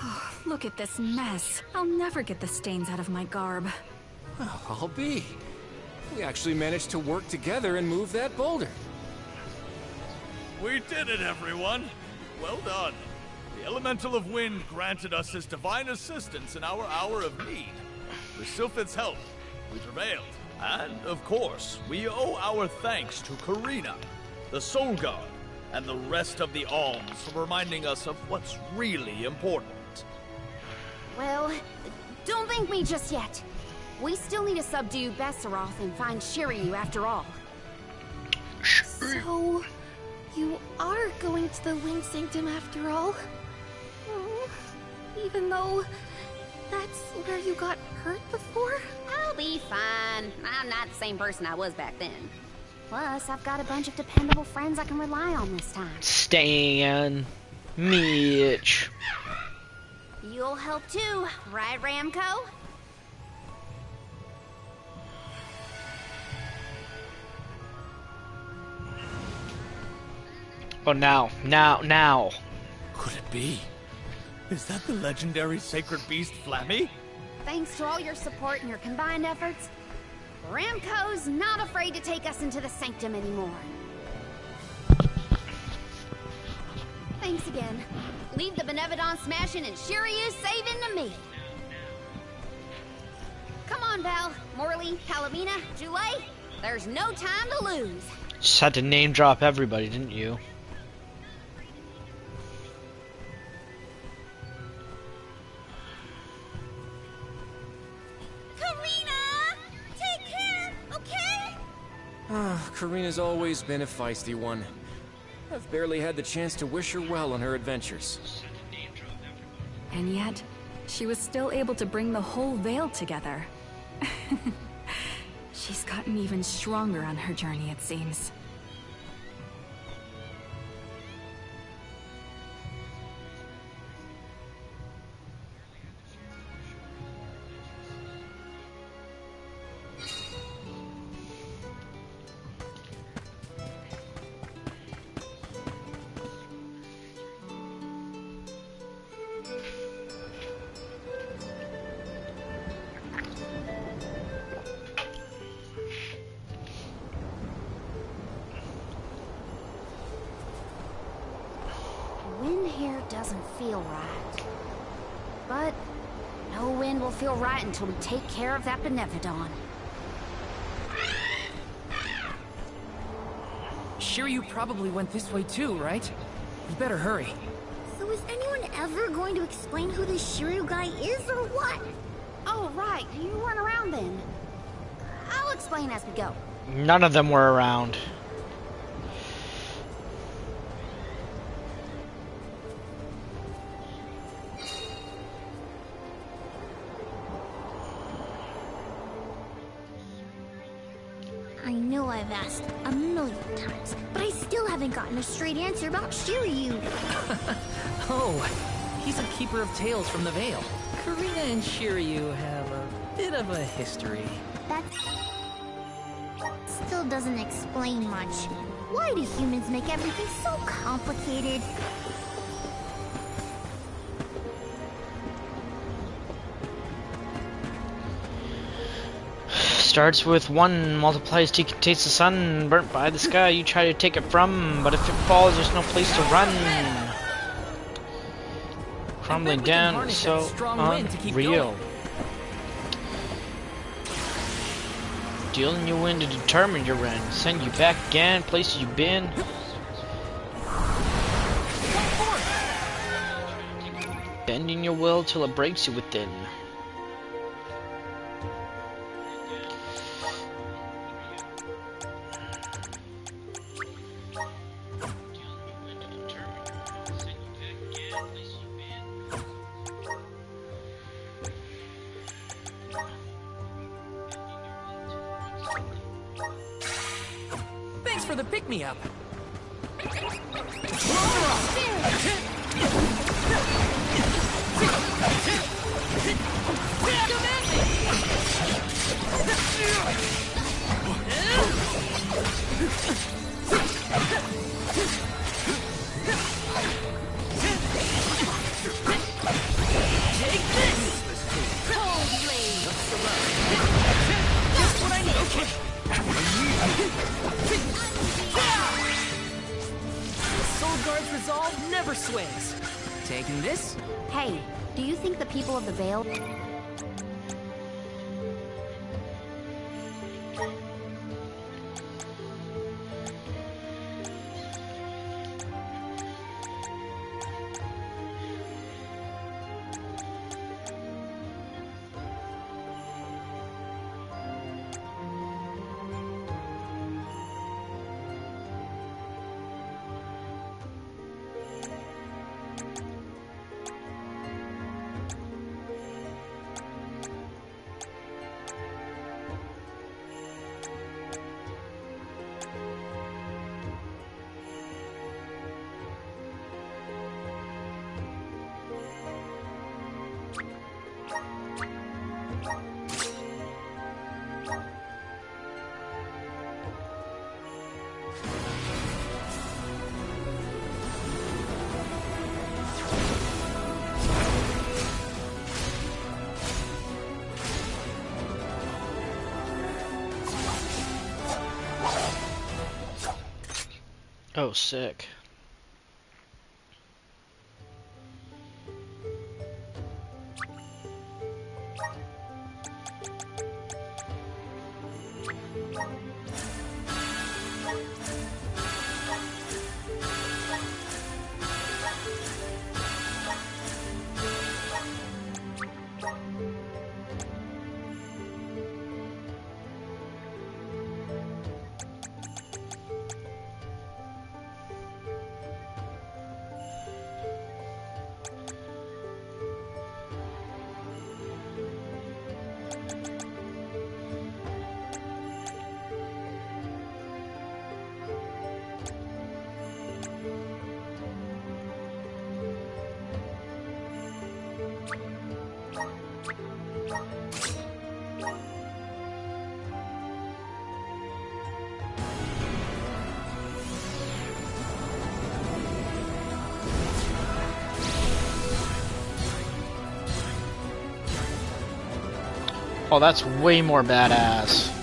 Oh, look at this mess. I'll never get the stains out of my garb. Well, I'll be. We actually managed to work together and move that boulder. We did it, everyone. Well done. The Elemental of Wind granted us his divine assistance in our hour of need. With Sylphid's help, we prevailed. And, of course, we owe our thanks to Karina, the Soul Guard, and the rest of the Alms for reminding us of what's really important. Well, don't thank me just yet. We still need to subdue Besseroth and find Shiryu after all. So, you are going to the Wind Sanctum after all? Oh, even though that's where you got hurt before? I'll be fine. I'm not the same person I was back then. Plus, I've got a bunch of dependable friends I can rely on this time. Stan, Mitch. You'll help too, right, Ramco? Oh, now. Could it be? Is that the legendary sacred beast Flammy? Thanks to all your support and your combined efforts, Ramco's not afraid to take us into the Sanctum anymore. Thanks again. Leave the Benevodon smashing and Shiryu saving to me. Come on, Val, Morley, Palomina, Joulet. There's no time to lose. Just had to name drop everybody, didn't you? Karina's always been a feisty one. I've barely had the chance to wish her well on her adventures. And yet, she was still able to bring the whole Vale together. She's gotten even stronger on her journey, it seems. Doesn't feel right. But no wind will feel right until we take care of that Benevodon. Shiryu probably went this way too, right? You better hurry. So is anyone ever going to explain who this Shiryu guy is or what? Oh, right. You weren't around then. I'll explain as we go. None of them were around. I know I've asked a million times, but I still haven't gotten a straight answer about Shiryu. Oh, he's a keeper of tales from the Vale. Karina and Shiryu have a bit of a history. That still doesn't explain much. Why do humans make everything so complicated? Starts with 1, multiplies till you can taste the sun, burnt by the sky you try to take it from, but if it falls there's no place to run. Crumbling down, so unreal. Dealing you in to determine your end, send you back again, places you've been. Bending your will till it breaks you within. Thanks for the pick-me-up. Guard's resolve never sways. Taking this? Hey, do you think the people of the Vale... Oh, sick. Oh, that's way more badass.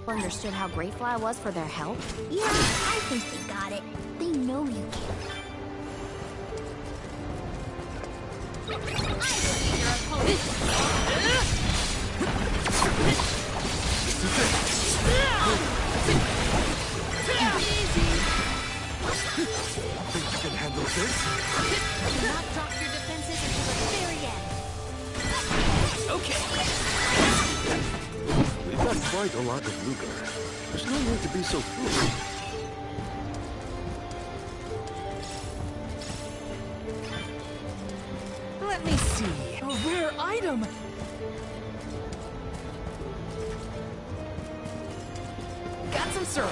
understood how grateful I was for their help. Yeah, I think they got it. They know you care. I defeat your opponent. Think you can handle this? Do not drop your defenses until the very end. Okay. We've got quite a lot of lucre. There's no need to be so foolish. Let me see. A rare item. Got some syrup.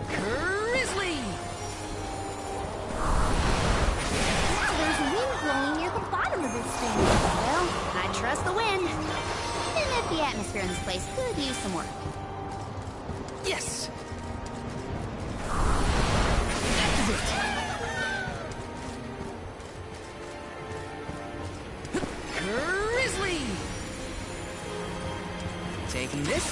Grizzly. There's wind blowing near the bottom of this thing. Well, I trust the wind. Even if the atmosphere in this place could use some work. Yes. Activate. Grizzly. Taking this.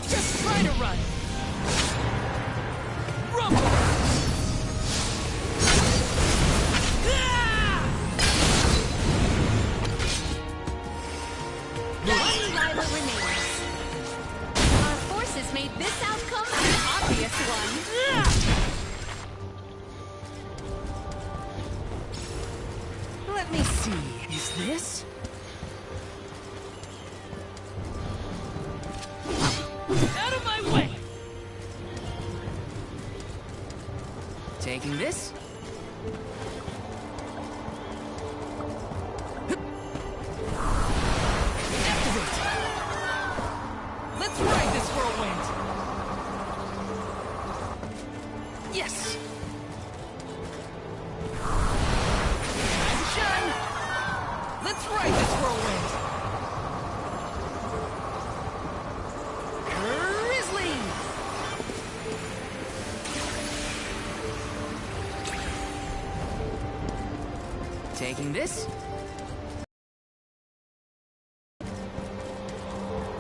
Just try to run. Rumble. Rival remains. Our forces made this outcome an obvious one. Let me see. Is this? Out of my way! Taking this? Activate! Let's ride this whirlwind! Yes! Time to shine! Let's ride this whirlwind! Grizzly! Taking this?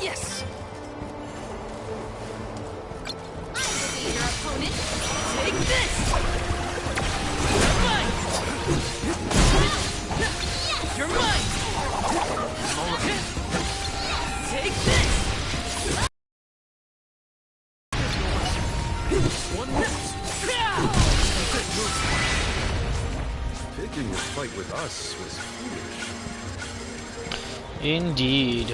Yes! I defeat your opponent. Take this! You're mine! You're mine! Take this! One more. Picking a fight with us was foolish. Indeed.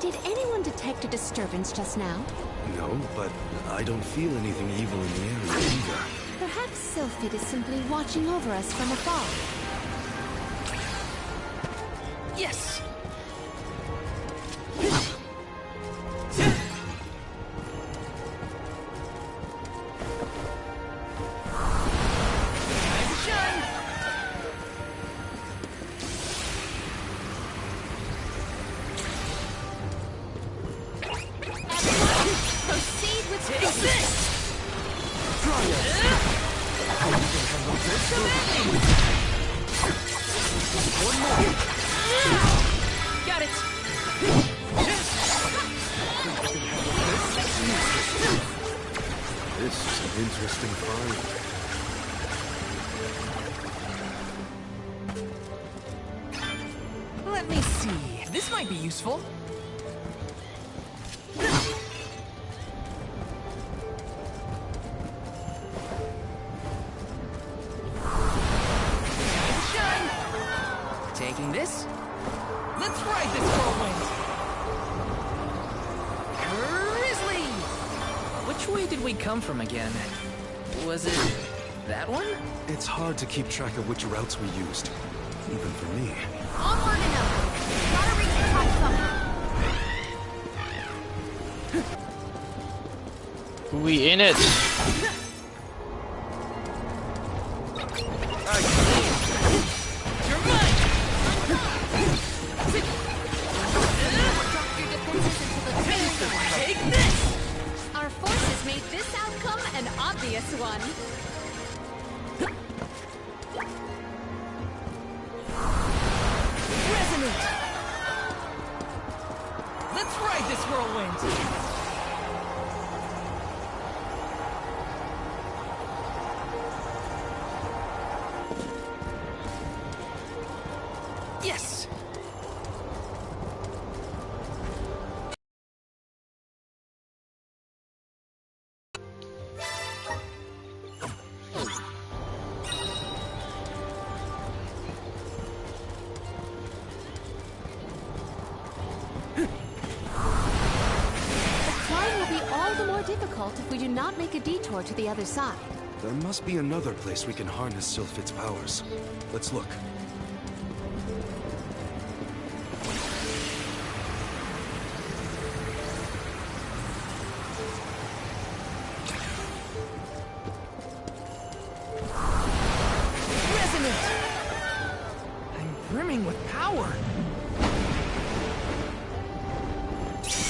Did anyone detect a disturbance just now? No, but I don't feel anything evil in the area either. Perhaps Sylphid is simply watching over us from afar. Yes! Time to shine! Proceed with Take this! Try it! You can handle this? One more! Got it! This is an interesting find. Let me see. This might be useful. Time to shine! Taking this? Let's ride this whirlwind! Grizzly! Which way did we come from again? Was it that one? It's hard to keep track of which routes we used, even for me. Onward and upward. Gotta reach the top somehow. We in it. You're mine! drop your defenses until the very end. Take this! I this whirlwind! Yes! Difficult if we do not make a detour to the other side. There must be another place we can harness Sylphid's powers. Let's look. Resonant! I'm brimming with power!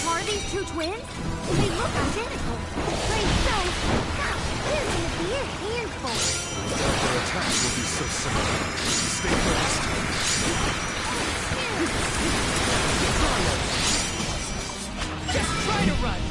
Are these two twins? They look identical. Great so, they're gonna be a handful. Their attacks will be so similar. Stay fast. Just try to run!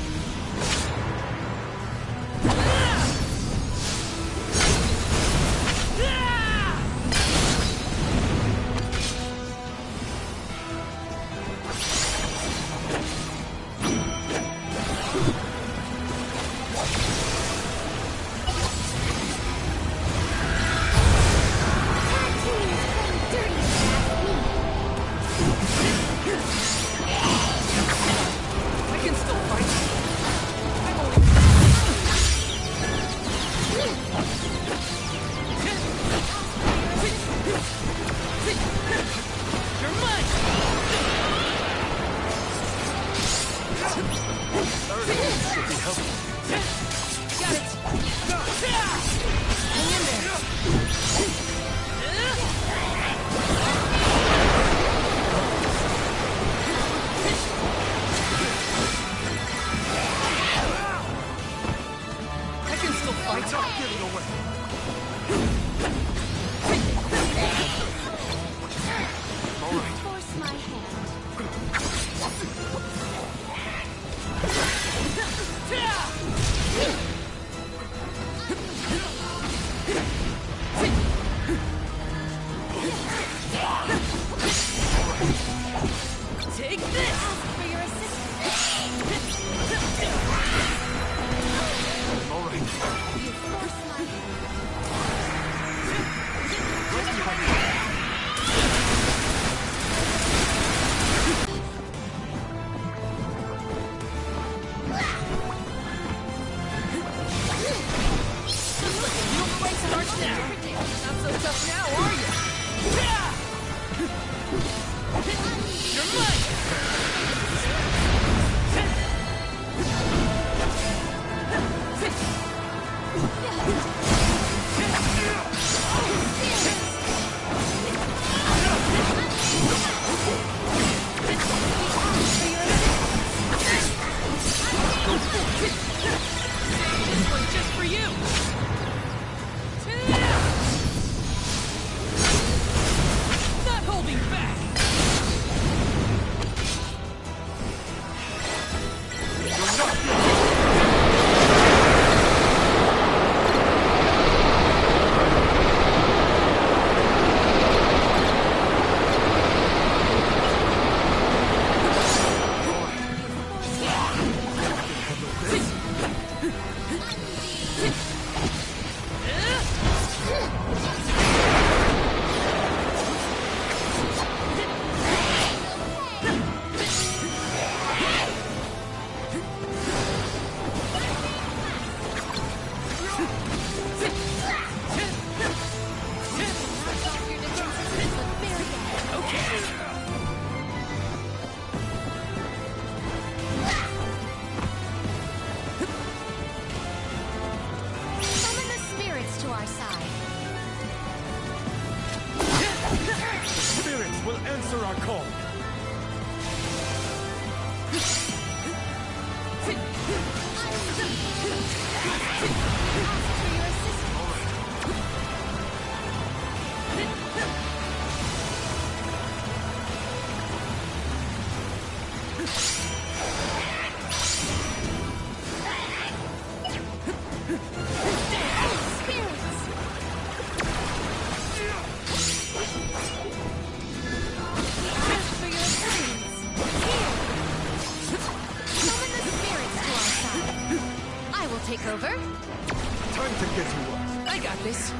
get to work. I got this.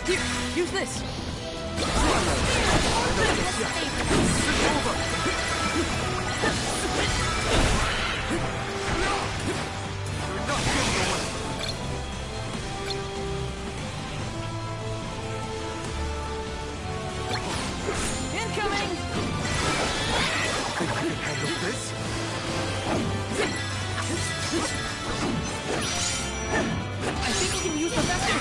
Here, use this. Incoming! I think we can use the vessel.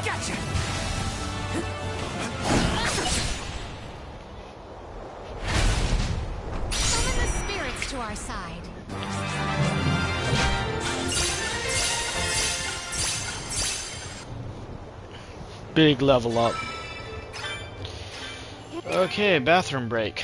Gotcha! Summon the spirits to our side. Big level up. Okay, bathroom break.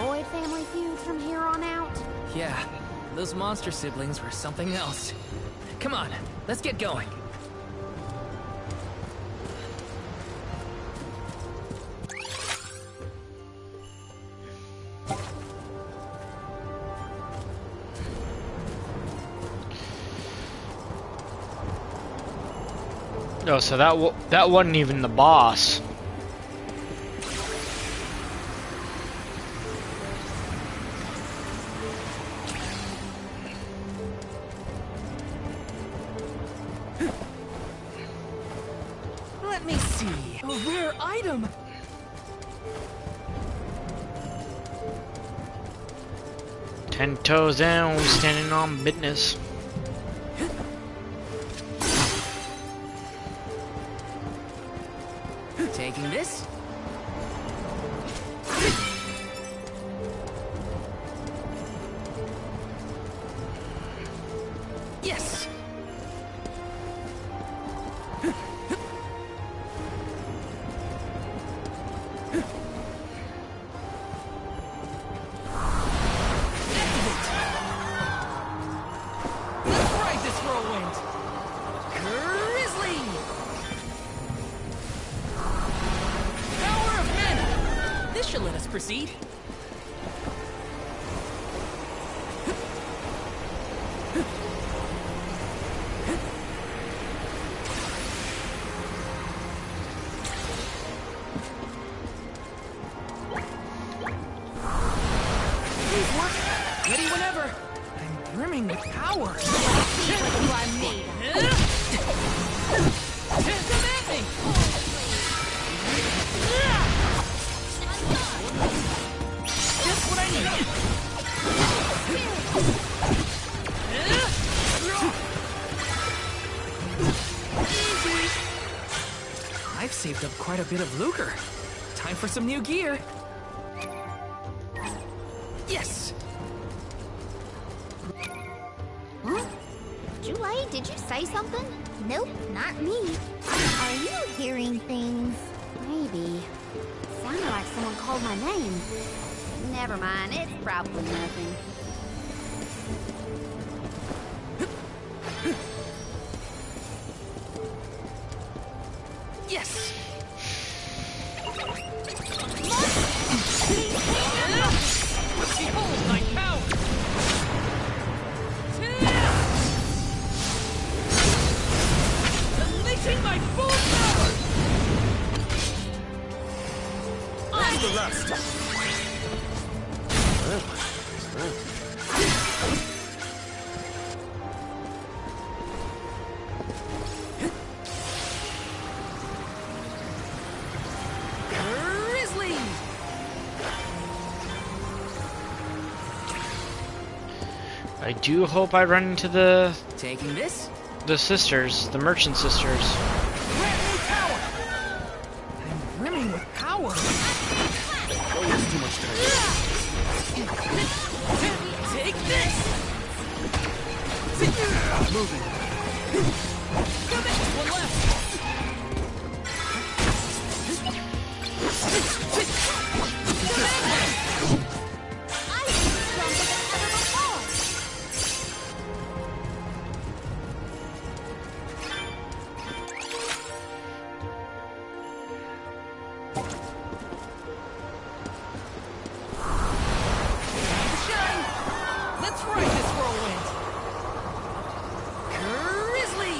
Avoid family feuds from here on out? Yeah, those monster siblings were something else. Come on, let's get going. Oh, so that wasn't even the boss. Let me see. A rare item. 10 toes down, standing on business. Taking this. Yes. Should let us proceed. Please work. Ready whenever. I'm brimming with power. See what I'm made of. Come at me. Just what I need. I've saved up quite a bit of lucre. Time for some new gear. Yes. Huh? Julie, did you say something? Nope, not me. Are you hearing things? Maybe. Sounded like someone called my name. Never mind, it's probably nothing. Yes. Behold my power. Unleashing my full power. I'm the last. I do hope I run into the Taking this? The sisters, the merchant sisters. Grant me power! I'm brimming with power. Don't waste too much time. Take this! Moving. Come in! One left! Let's ride this whirlwind! Grizzly!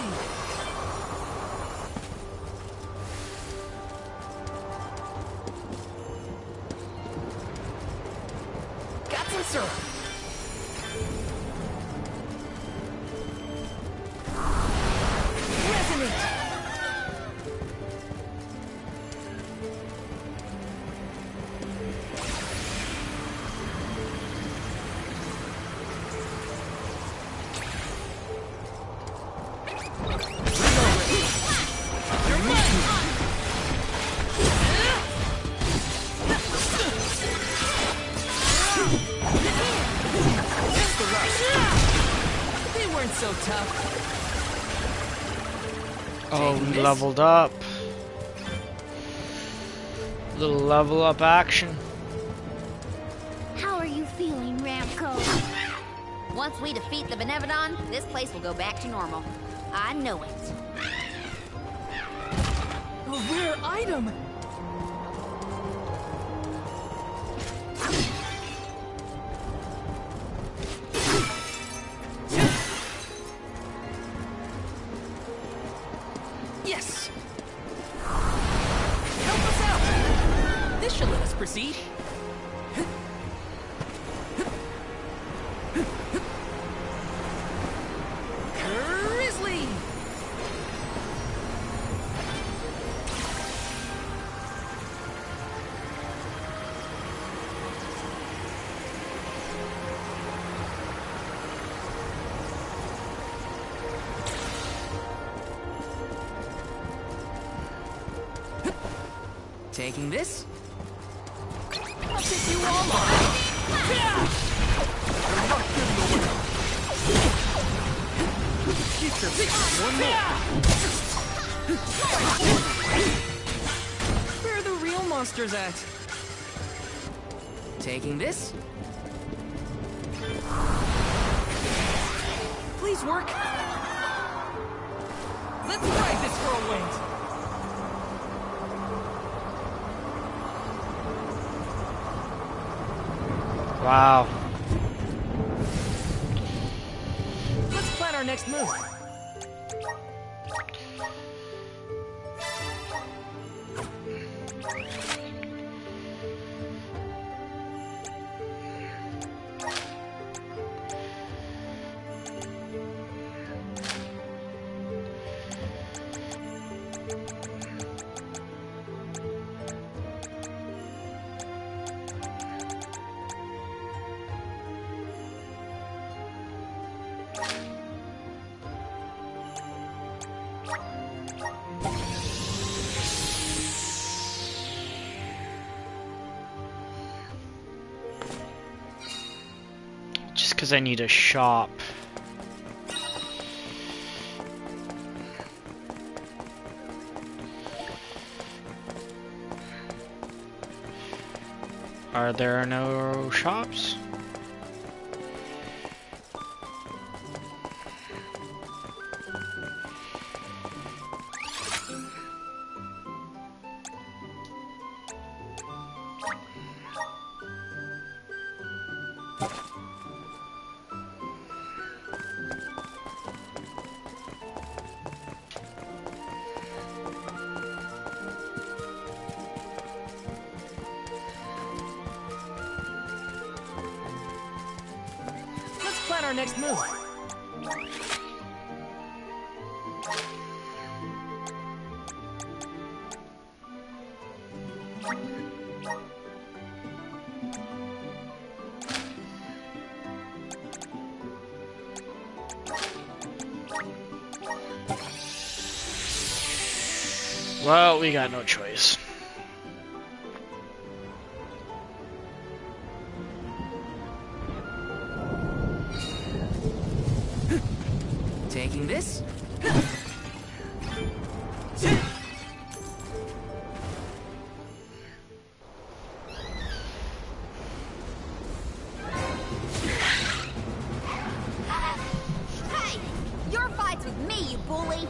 Got some syrup. Resonate! They weren't so tough. Oh, we leveled up. Little level up action. How are you feeling, Ramco? Once we defeat the Benevodon, this place will go back to normal. I know it. A rare item! Yes! should let us proceed. Grizzly! Taking this? I'll take you all on. Keep your one more. Where are the real monsters at? Taking this? Please work. Let's ride this whirlwind. Wow. Let's plan our next move. Just because I need a shop. Are there no shops? Plan our next move. Well, we got no choice. Taking this? Hey! Your fight's with me, you bully!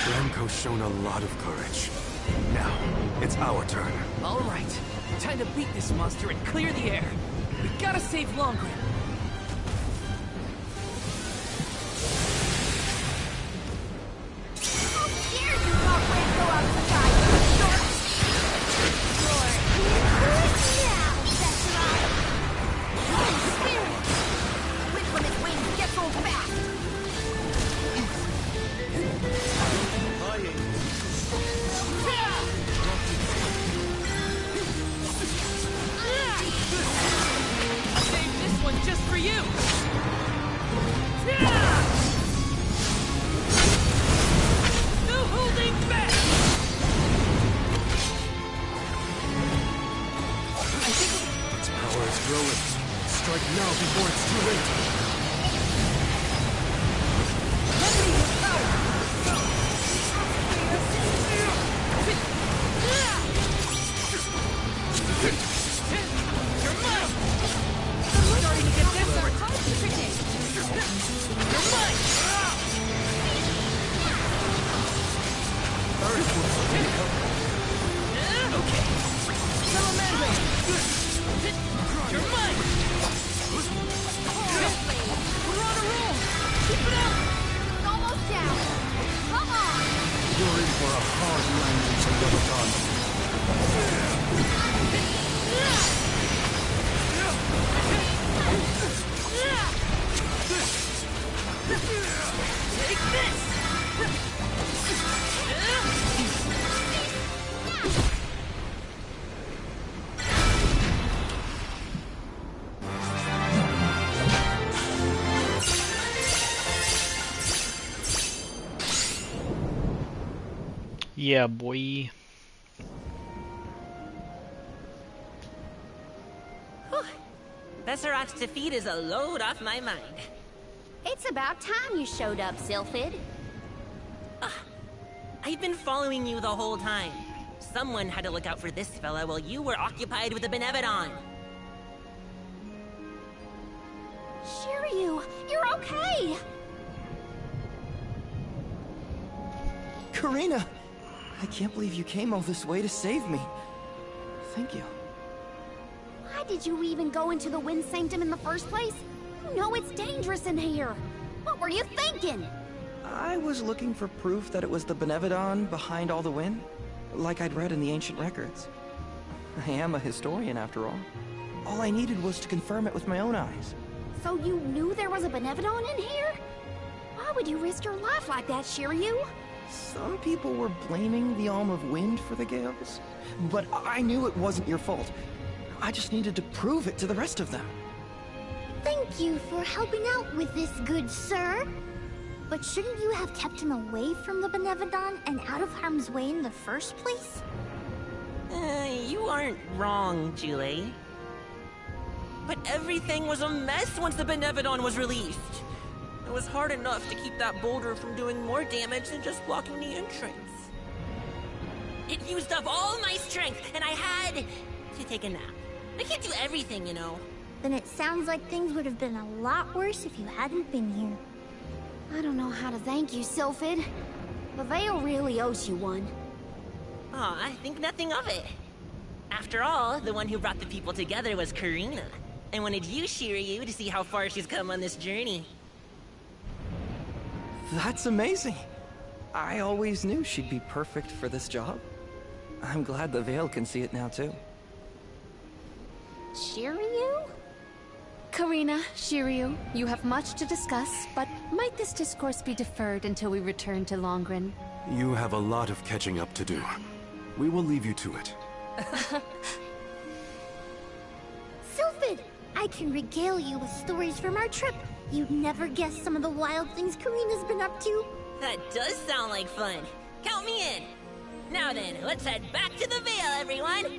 Remco's shown a lot of courage. Now, it's our turn. All right. Time to beat this monster and clear the air. We gotta save Longrin. Just for you! No holding back! I think Its power is growing. Strike now before it's too late. remedy his power! You're mine! I'm starting to get this hard to predict. You're mine! Okay. Salamander! You're mine! We're on a roll! Keep it up! Almost down! Come on! You're in for a hard landing, Benevaton. Take this! Yeah, boy. Besserot's defeat is a load off my mind. It's about time you showed up, Sylphid. I've been following you the whole time. Someone had to look out for this fella while you were occupied with the Benevodon. Shiryu, you're okay! Karina! I can't believe you came all this way to save me. Thank you. Why did you even go into the Wind Sanctum in the first place? You know it's dangerous in here. What were you thinking? I was looking for proof that it was the Benevodon behind all the wind, like I'd read in the ancient records. I am a historian, after all. All I needed was to confirm it with my own eyes. So you knew there was a Benevodon in here? Why would you risk your life like that, Shiryu? Some people were blaming the Alm of Wind for the gales, but I knew it wasn't your fault. I just needed to prove it to the rest of them. Thank you for helping out with this, good sir. But shouldn't you have kept him away from the Benevodon and out of harm's way in the first place? You aren't wrong, Julie. But everything was a mess once the Benevodon was released. It was hard enough to keep that boulder from doing more damage than just blocking the entrance. It used up all my strength, and I had to take a nap. I can't do everything, you know. Then it sounds like things would have been a lot worse if you hadn't been here. I don't know how to thank you, Sylphid. The Veil really owes you one. Aw, I think nothing of it. After all, the one who brought the people together was Karina. I wanted you, Shiryu, to see how far she's come on this journey. That's amazing. I always knew she'd be perfect for this job. I'm glad the Veil can see it now, too. Shiryu? Karina, Shiryu, you have much to discuss, but might this discourse be deferred until we return to Longren? You have a lot of catching up to do. We will leave you to it. Sylphid, I can regale you with stories from our trip. You'd never guess some of the wild things Karina's been up to. That does sound like fun. Count me in. Now then, let's head back to the Veil, everyone.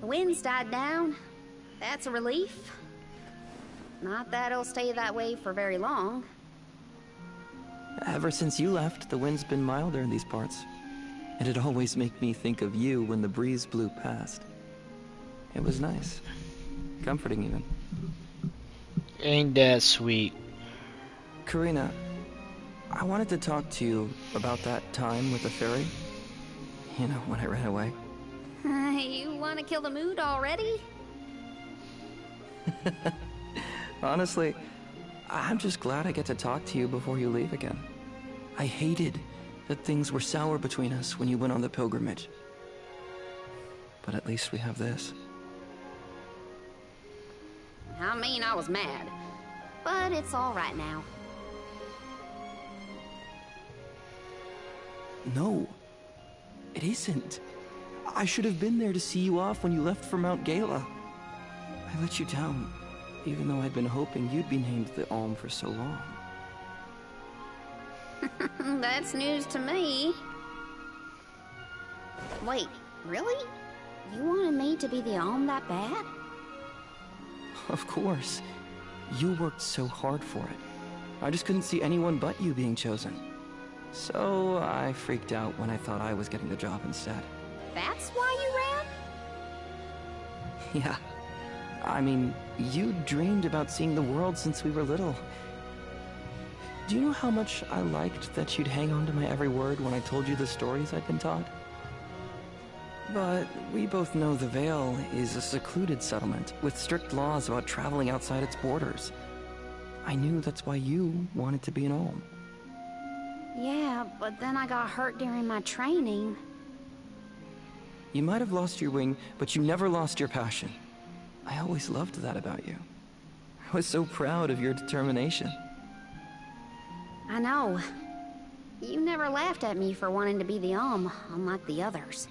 The wind's died down. That's a relief. Not that it'll stay that way for very long. Ever since you left, the wind's been milder in these parts. It'd always make me think of you when the breeze blew past. It was nice. Comforting, even. Ain't that sweet? Karina, I wanted to talk to you about that time with the fairy. You know, when I ran away. You want to kill the mood already? Honestly, I'm just glad I get to talk to you before you leave again. I hated that things were sour between us when you went on the pilgrimage. But at least we have this. I mean, I was mad. But it's all right now. No, it isn't. I should have been there to see you off when you left for Mount Gala. I let you down, even though I'd been hoping you'd be named the Alm for so long. That's news to me. Wait, really? You wanted me to be the Alm that bad? Of course. You worked so hard for it. I just couldn't see anyone but you being chosen. So I freaked out when I thought I was getting the job instead. That's why you ran? Yeah. I mean, you dreamed about seeing the world since we were little. Do you know how much I liked that you'd hang on to my every word when I told you the stories I'd been taught? But we both know the Vale is a secluded settlement with strict laws about traveling outside its borders. I knew that's why you wanted to be an Olm. Yeah, but then I got hurt during my training. You might have lost your wing, but you never lost your passion. I always loved that about you. I was so proud of your determination. I know. You never laughed at me for wanting to be the Olm, unlike the others.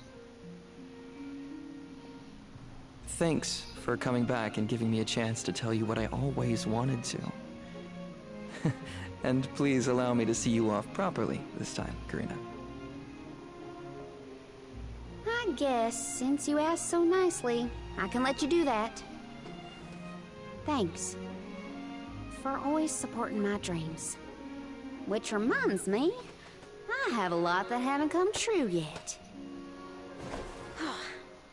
Thanks for coming back and giving me a chance to tell you what I always wanted to. And please allow me to see you off properly this time, Karina. I guess, since you asked so nicely, I can let you do that. Thanks. For always supporting my dreams. Which reminds me, I have a lot that haven't come true yet.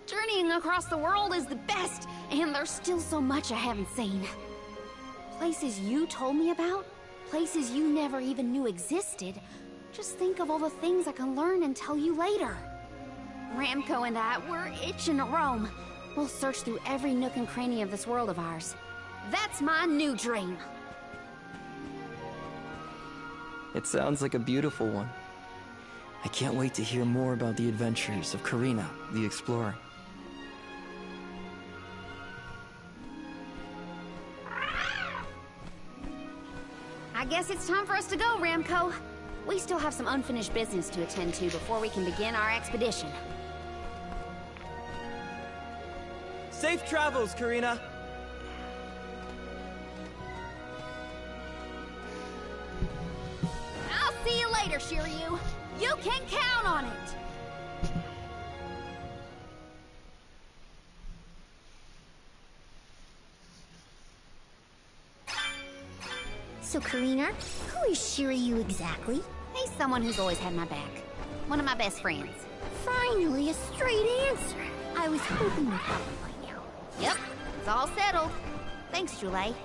Journeying across the world is the best, and there's still so much I haven't seen. Places you told me about, places you never even knew existed. Just think of all the things I can learn and tell you later. Ramco and I, we're itching to roam. We'll search through every nook and cranny of this world of ours. That's my new dream. It sounds like a beautiful one. I can't wait to hear more about the adventures of Karina, the explorer. I guess it's time for us to go, Ramco. We still have some unfinished business to attend to before we can begin our expedition. Safe travels, Karina. I'll see you later, Shiryu. You can count on it. So, Karina, who is Shiryu exactly? He's someone who's always had my back. One of my best friends. Finally, a straight answer. I was hoping you'd have one by now. Yep, it's all settled. Thanks, Julie.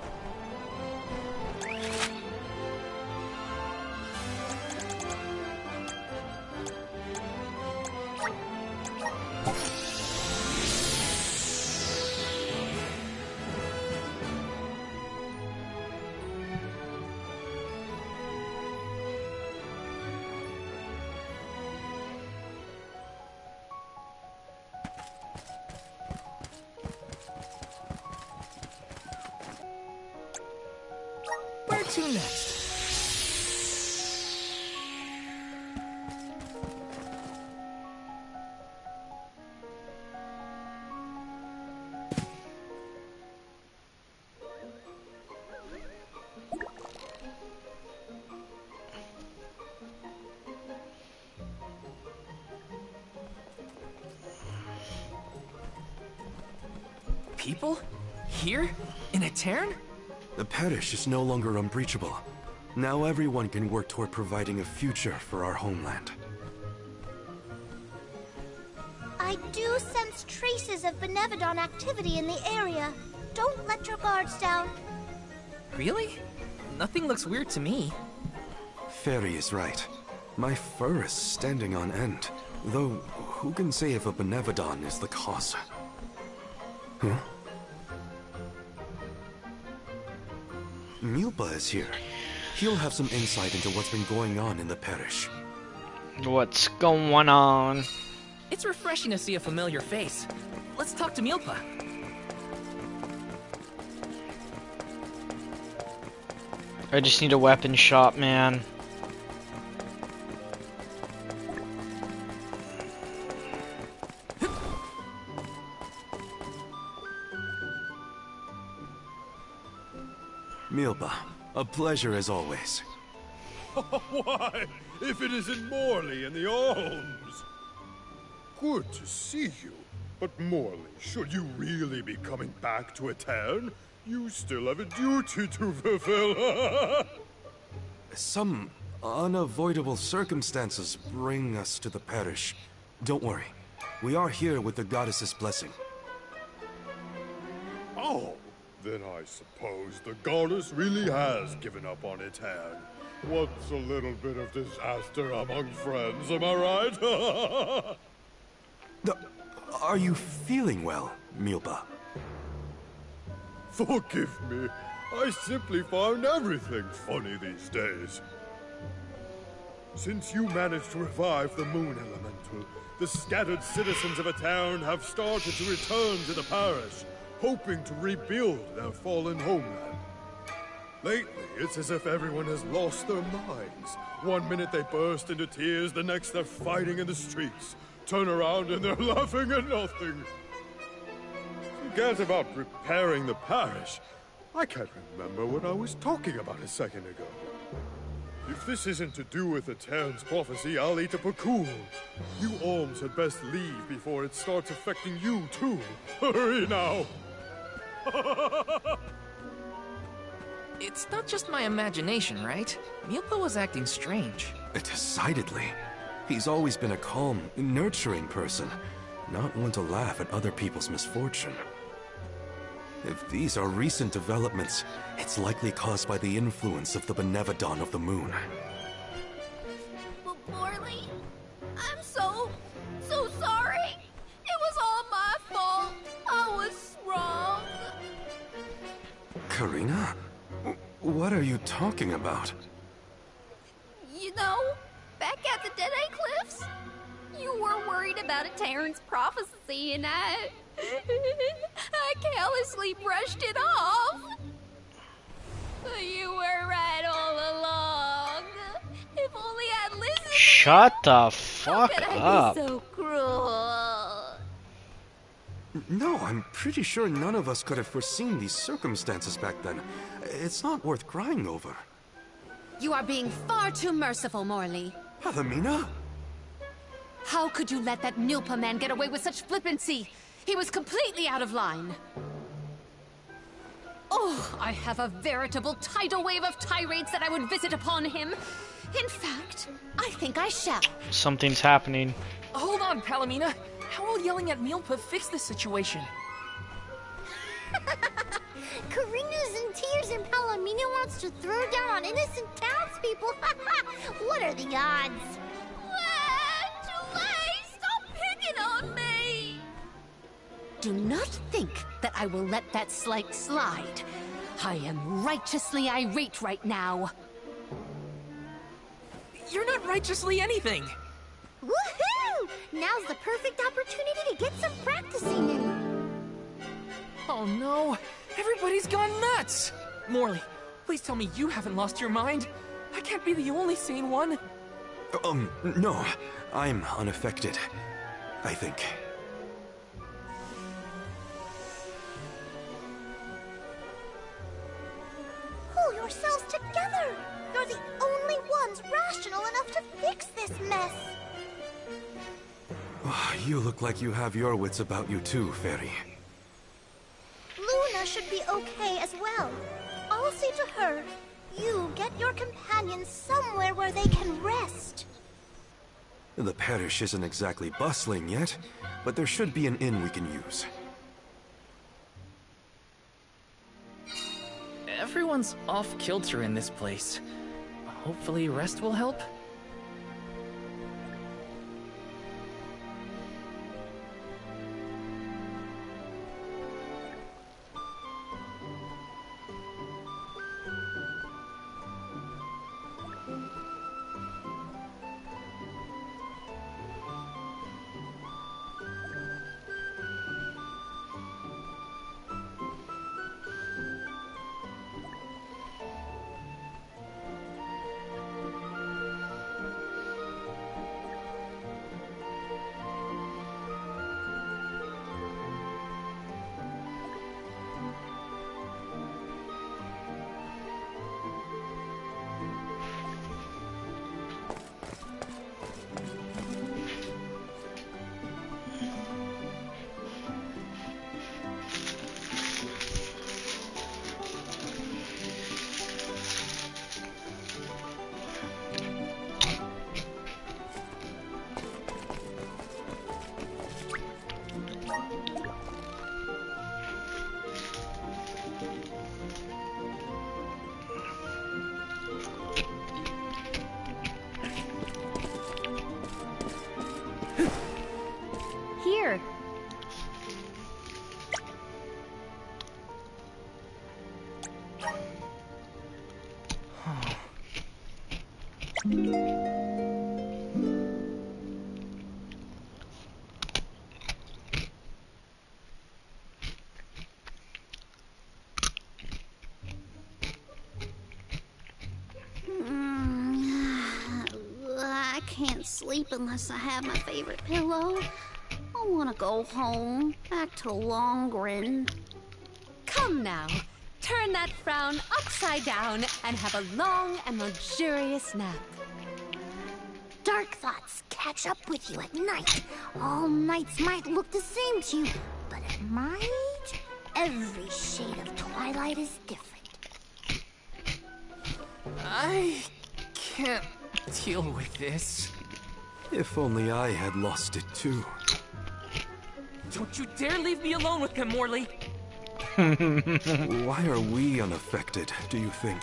Where to next? People? Here? In a cairn? The parish is no longer unbreachable. Now everyone can work toward providing a future for our homeland. I do sense traces of Benevodon activity in the area. Don't let your guards down. Really? Nothing looks weird to me. Fairy is right. My fur is standing on end. Though, who can say if a Benevodon is the cause? Huh? Milpa is here. He'll have some insight into what's been going on in the parish. What's going on? It's refreshing to see a familiar face. Let's talk to Milpa. I just need a weapon shop, man. Milpa, a pleasure as always. Why, if it isn't Morley and the Olms! Good to see you. But Morley, should you really be coming back to a town, you still have a duty to fulfill. Some unavoidable circumstances bring us to the parish. Don't worry. We are here with the goddess's blessing. Oh, then I suppose the goddess really has given up on its hand. What's a little bit of disaster among friends, am I right? Are you feeling well, Milpa? Forgive me. I simply find everything funny these days. Since you managed to revive the Moon Elemental, the scattered citizens of a town have started to return to the parish, hoping to rebuild their fallen homeland. Lately, it's as if everyone has lost their minds. One minute they burst into tears, the next they're fighting in the streets. Turn around and they're laughing at nothing. Forget about repairing the parish. I can't remember what I was talking about a second ago. If this isn't to do with the Terran's prophecy, I'll eat a pacool. You Orms had best leave before it starts affecting you, too. Hurry now! It's not just my imagination, right? Milpa was acting strange. Decidedly. He's always been a calm, nurturing person, not one to laugh at other people's misfortune. If these are recent developments, it's likely caused by the influence of the Benevodon of the Moon. But Morley, I'm so sorry. It was all my fault. I was wrong. Karina? What are you talking about? You know, back at the Dead-Eye Cliffs, you were worried about a Terran's prophecy and I carelessly brushed it off. You were right all along. If only I'd listened. Shut the fuck How up. could I be so cruel? No, I'm pretty sure none of us could have foreseen these circumstances back then. It's not worth crying over. You are being far too merciful, Morley. Alamina? How could you let that Nilpa man get away with such flippancy? He was completely out of line. Oh, I have a veritable tidal wave of tirades that I would visit upon him. In fact, I think I shall. Something's happening. Hold on, Palomina. How will yelling at Milpa fix this situation? Karina's in tears and Palomino wants to throw down on innocent townspeople. What are the odds? Stop picking on me! Do not think that I will let that slight slide. I am righteously irate right now. You're not righteously anything. Woohoo! Now's the perfect opportunity to get some practicing in. Oh no, everybody's gone nuts! Morley, please tell me you haven't lost your mind. I can't be the only sane one. No. I'm unaffected, I think. Pull yourselves together! You're the only ones rational enough to fix this mess. You look like you have your wits about you too, Fairy. Luna should be okay as well. I'll see to her. You get your companions somewhere where they can rest. The parish isn't exactly bustling yet, but there should be an inn we can use. Everyone's off kilter in this place. Hopefully rest will help. sleep unless I have my favorite pillow. I want to go home, back to Longrin. Come now, turn that frown upside down and have a long and luxurious nap. Dark thoughts catch up with you at night. All nights might look the same to you, but at my age, every shade of twilight is different. I can't deal with this. If only I had lost it too. Don't you dare leave me alone with him, Morley. Why are we unaffected, do you think?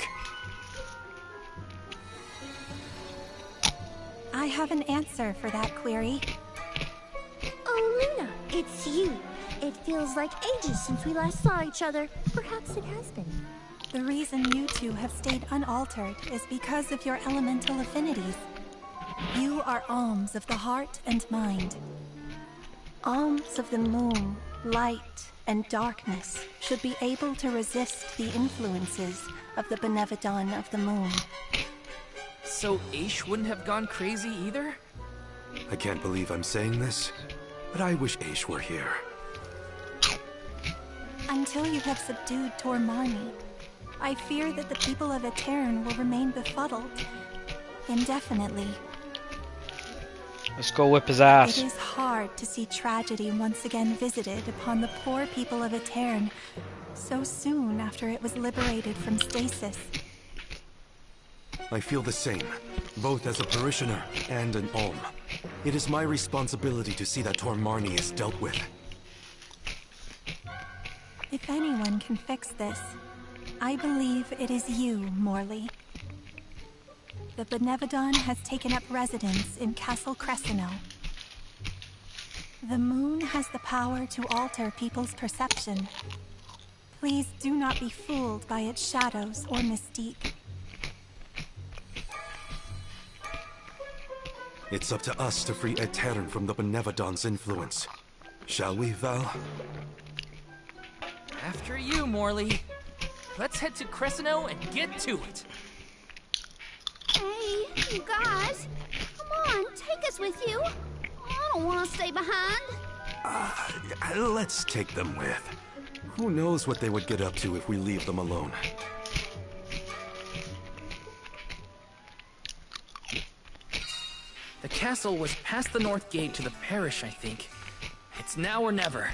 I have an answer for that query. Oh, Luna, it's you. It feels like ages since we last saw each other. Perhaps it has been. The reason you two have stayed unaltered is because of your elemental affinities. You are alms of the heart and mind. Alms of the moon, light, and darkness should be able to resist the influences of the Benevodon of the moon. So Aish wouldn't have gone crazy either? I can't believe I'm saying this, but I wish Aish were here. Until you have subdued Tormarni, I fear that the people of Aetern will remain befuddled indefinitely. Let's go whip his ass. It is hard to see tragedy once again visited upon the poor people of Aetern so soon after it was liberated from stasis. I feel the same, both as a parishioner and an alm. It is my responsibility to see that Tormarni is dealt with. If anyone can fix this, I believe it is you, Morley. The Benevodon has taken up residence in Castle Crescino. The moon has the power to alter people's perception. Please do not be fooled by its shadows or mystique. It's up to us to free Aetern from the Benevodon's influence. Shall we, Val? After you, Morley. Let's head to Crescino and get to it. Hey, you guys. Come on, take us with you. I don't want to stay behind. Let's take them with. Who knows what they would get up to if we leave them alone. The castle was past the north gate to the parish, I think. It's now or never.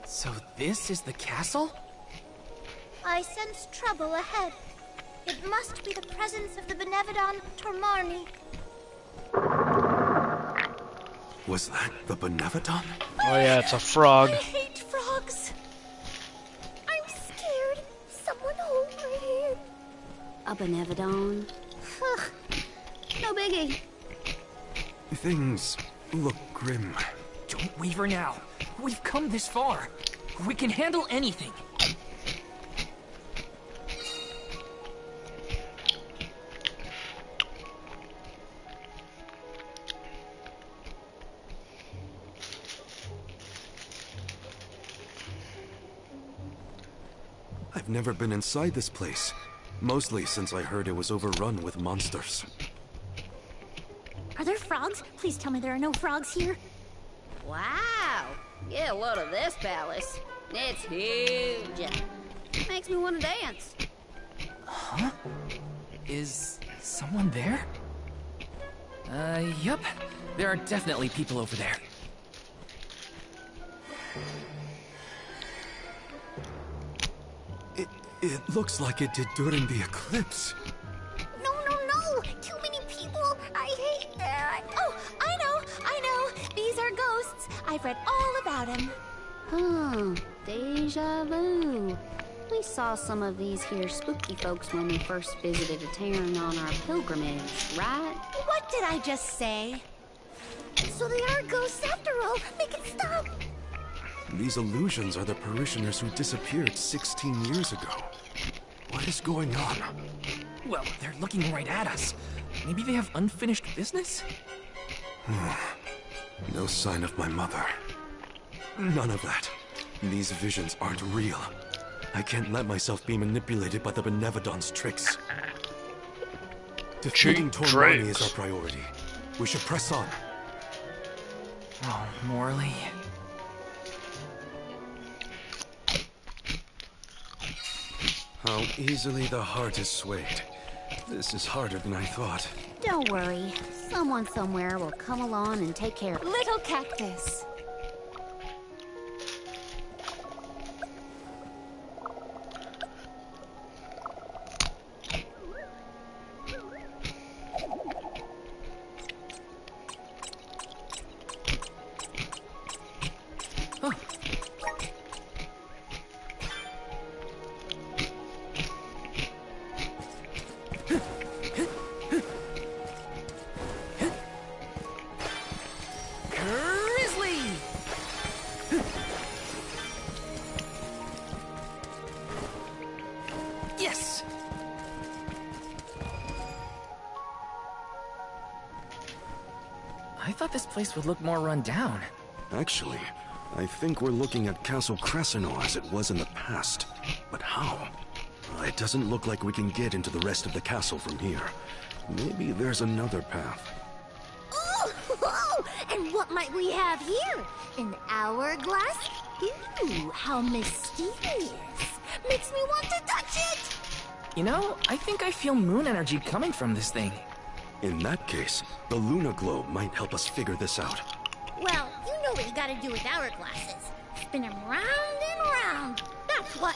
So this is the castle? I sense trouble ahead. It must be the presence of the Benevodon Tormarni. Was that the Benevodon? Oh yeah, it's a frog. I hate frogs. I'm scared. Someone hold my hand. A Benevodon? Ugh, no biggie. Things look grim. Don't waver now. We've come this far. We can handle anything. I've never been inside this place. Mostly since I heard it was overrun with monsters. Are there frogs? Please tell me there are no frogs here. Wow. Get a load of this palace. It's huge. Makes me want to dance. Huh? Is someone there? Yup. There are definitely people over there. It looks like it did during the eclipse. No. Too many people. I hate that. Oh, I know. I've read all about him. Huh, deja vu. We saw some of these here spooky folks when we first visited a town on our pilgrimage, right? What did I just say? So they are ghosts after all. Make it stop. These illusions are the parishioners who disappeared 16 years ago. What is going on? Well, they're looking right at us. Maybe they have unfinished business? No sign of my mother. None of that. These visions aren't real. I can't let myself be manipulated by the Benevodon's tricks. Defeating Tormani is our priority. We should press on. Oh, Morley. How easily the heart is swayed. This is harder than I thought. Don't worry. Someone somewhere will come along and take care of it. Little cactus. Yes! I thought this place would look more run down. Actually, I think we're looking at Castle Crescino as it was in the past. But how? It doesn't look like we can get into the rest of the castle from here. Maybe there's another path. Ooh, and what might we have here? An hourglass? Ooh, how mysterious. Makes me want to touch it! You know, I think I feel moon energy coming from this thing. In that case, the Luna Globe might help us figure this out. Well, you know what you gotta do with hourglasses. Spin them round and round. That's what...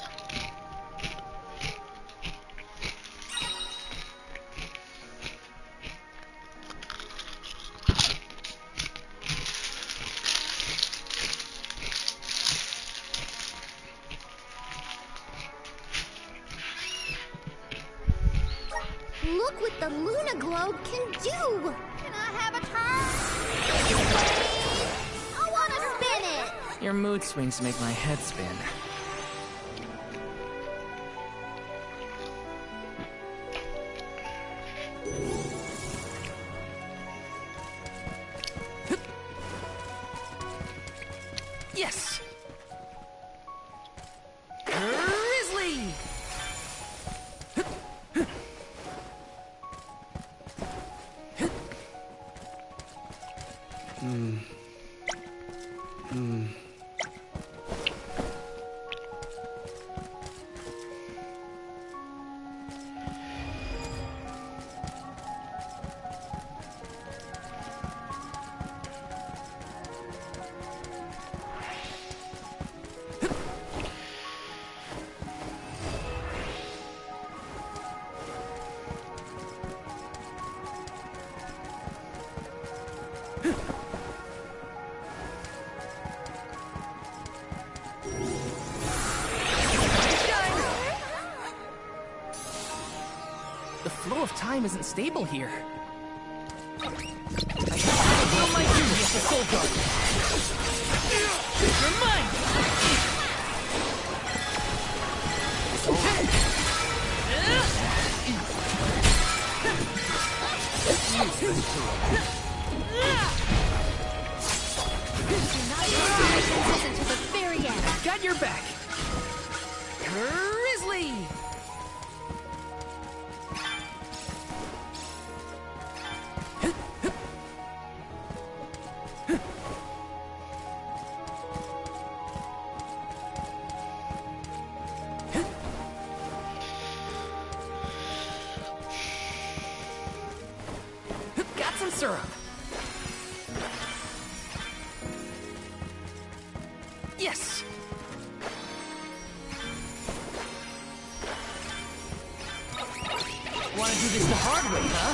Look what the Luna Globe can do! Can I have a turn? I want to spin it! Your mood swings make my head spin. Yes! Grizzly! The flow of time isn't stable here. I will my duty as the Soul Guard. You're mine! Until the very end. Got your back. Grizzly! Got some syrup. Yes. Want to do this the hard way, huh?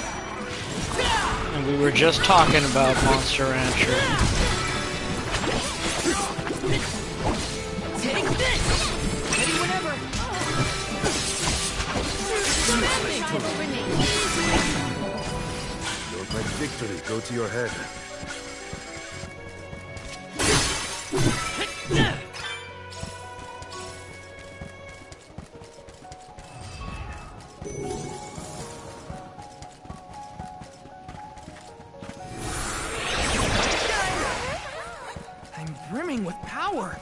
And we were just talking about Monster Rancher. victory go to your head. I'm brimming with power.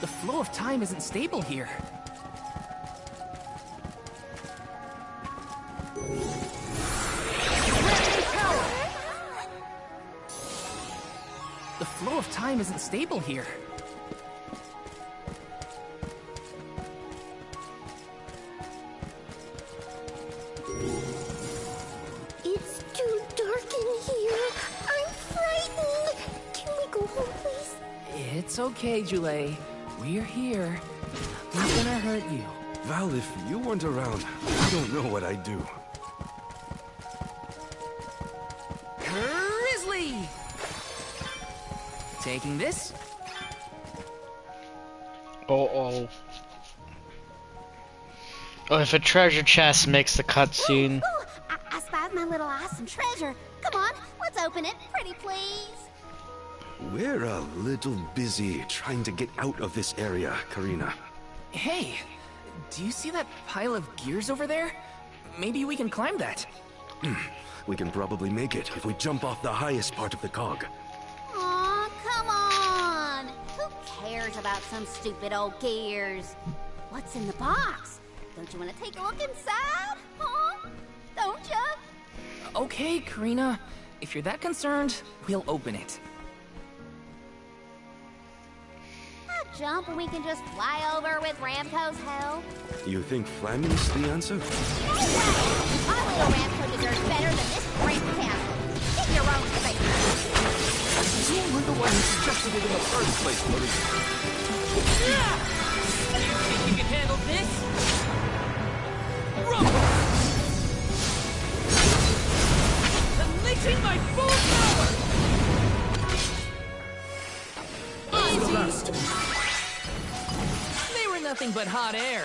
The flow of time isn't stable here. The flow of time isn't stable here. It's too dark in here. I'm frightened. Can we go home, please? It's okay, Jule. We're here. Nothing's gonna hurt you. Val, if you weren't around, I don't know what I'd do. Grizzly! Taking this? Oh, if a treasure chest makes the cutscene. Ooh, I spied my little awesome treasure. Come on, let's open it. Pretty please. We're a little busy trying to get out of this area, Karina. Hey, do you see that pile of gears over there? Maybe we can climb that. We can probably make it if we jump off the highest part of the cog. Aw, come on! Who cares about some stupid old gears? What's in the box? Don't you want to take a look inside? Huh? Don't you? Okay, Karina. If you're that concerned, we'll open it. A jump and we can just fly over with Ramco's help? You think Flammy's the answer? Our little Ramco deserves better than this great castle. Get your own space. You were the one who suggested it in the first place, Marie. You think you can handle this? Unleashing my full power! Easy! They were nothing but hot air.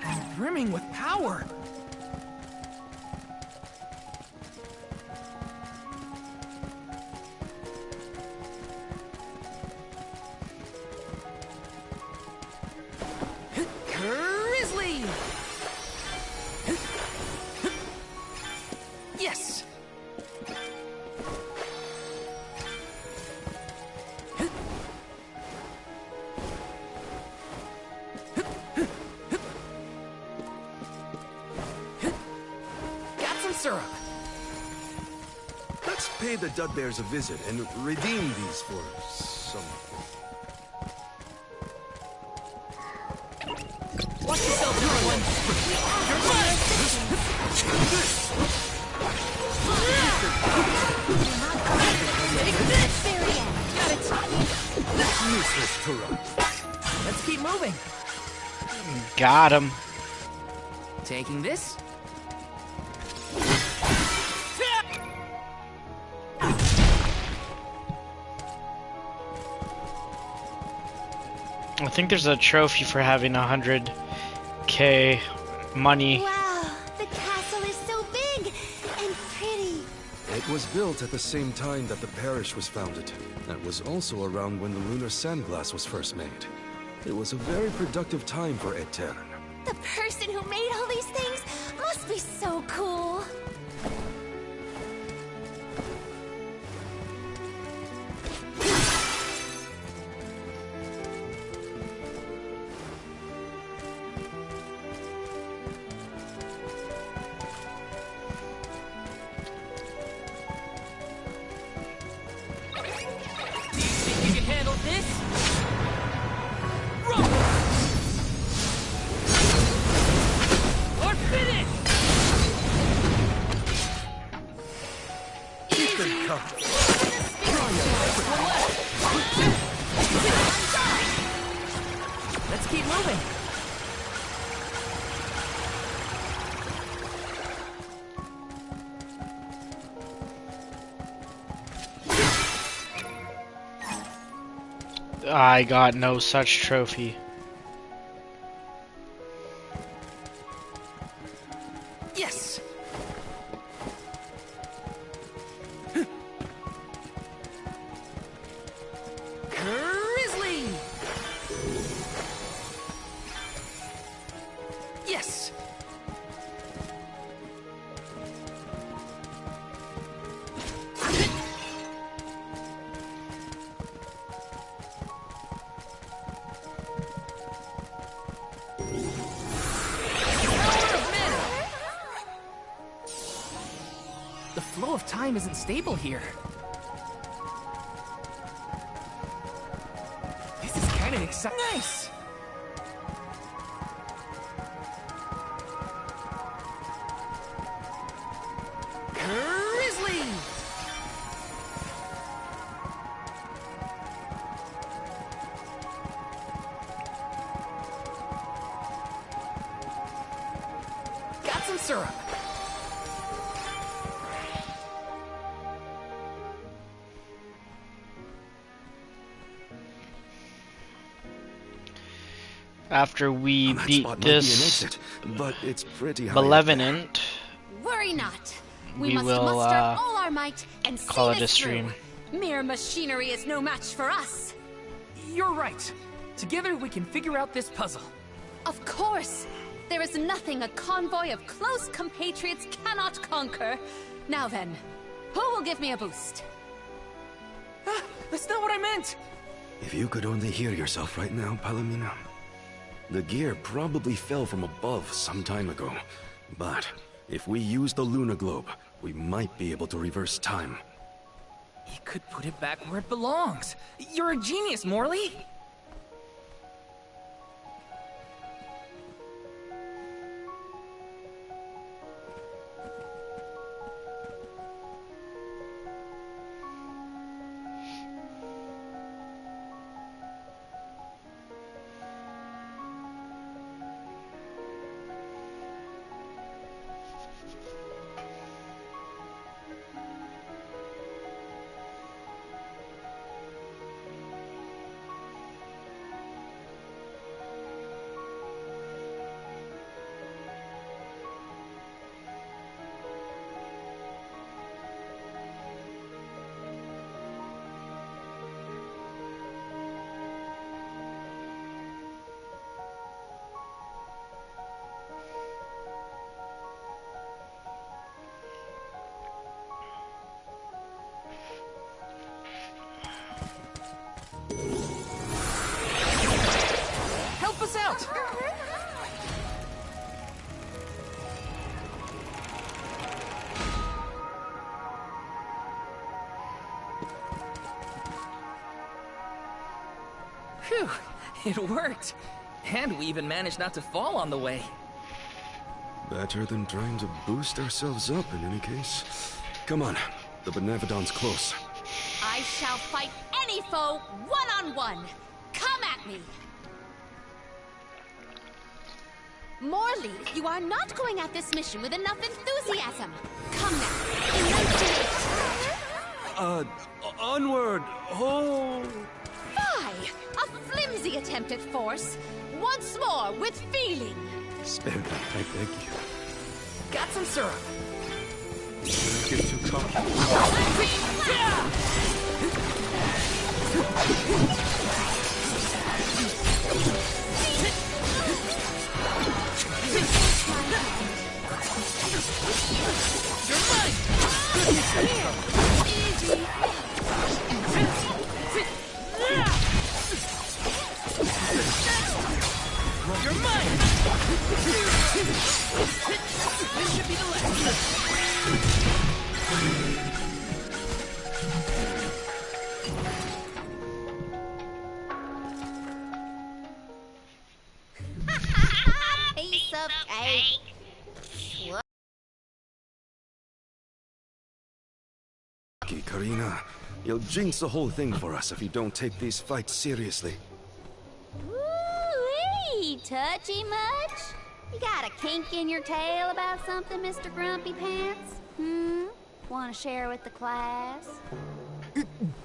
I'm brimming with power. Grizzly! Yes! Got some syrup. Let's pay the Dudbears a visit and redeem these for something. Watch yourself, everyone! Take this! Got it! Useless to run. Let's keep moving. Got him. Taking this? I think there's a trophy for having 100k money. Wow, the castle is so big and pretty. It was built at the same time that the parish was founded. That was also around when the lunar sandglass was first made. It was a very productive time for Etern. The person who made all these things must be so cool. You can handle this? Roll! Or finish! Keep them coming. Let's Let's keep moving. I got no such trophy. Yes. Grizzly. Yes. The flow of time isn't stable here. This is kind of exciting. Nice! Grizzly! Got some syrup. After we That beat spot might be an this exit, but it's pretty high malevolent, Worry not. We we must will muster all our might and call see it a this stream. through. Mere machinery is no match for us. You're right. Together we can figure out this puzzle. Of course. There is nothing a convoy of close compatriots cannot conquer. Now then, who will give me a boost? That's not what I meant! If you could only hear yourself right now, Palomino. The gear probably fell from above some time ago. But if we use the Luna Globe, we might be able to reverse time. You could put it back where it belongs. You're a genius, Morley! Help us out! Phew, it worked. And we even managed not to fall on the way. Better than trying to boost ourselves up in any case. Come on, the Benevodon's close. I shall fight any foe one-on-one. Come at me. Morley, you are not going at this mission with enough enthusiasm. Come now, Onward! Oh! Fie! A flimsy attempt at force. Once more, with feeling. Spare that, I beg you. Got some syrup. Don't get too cocky. You're mine! Easy! You're mine! This should be the last. Piece of cake. Karina, you'll jinx the whole thing for us if you don't take these fights seriously. Woo-wee! touchy much? You got a kink in your tail about something, Mr. Grumpy Pants? Want to share with the class?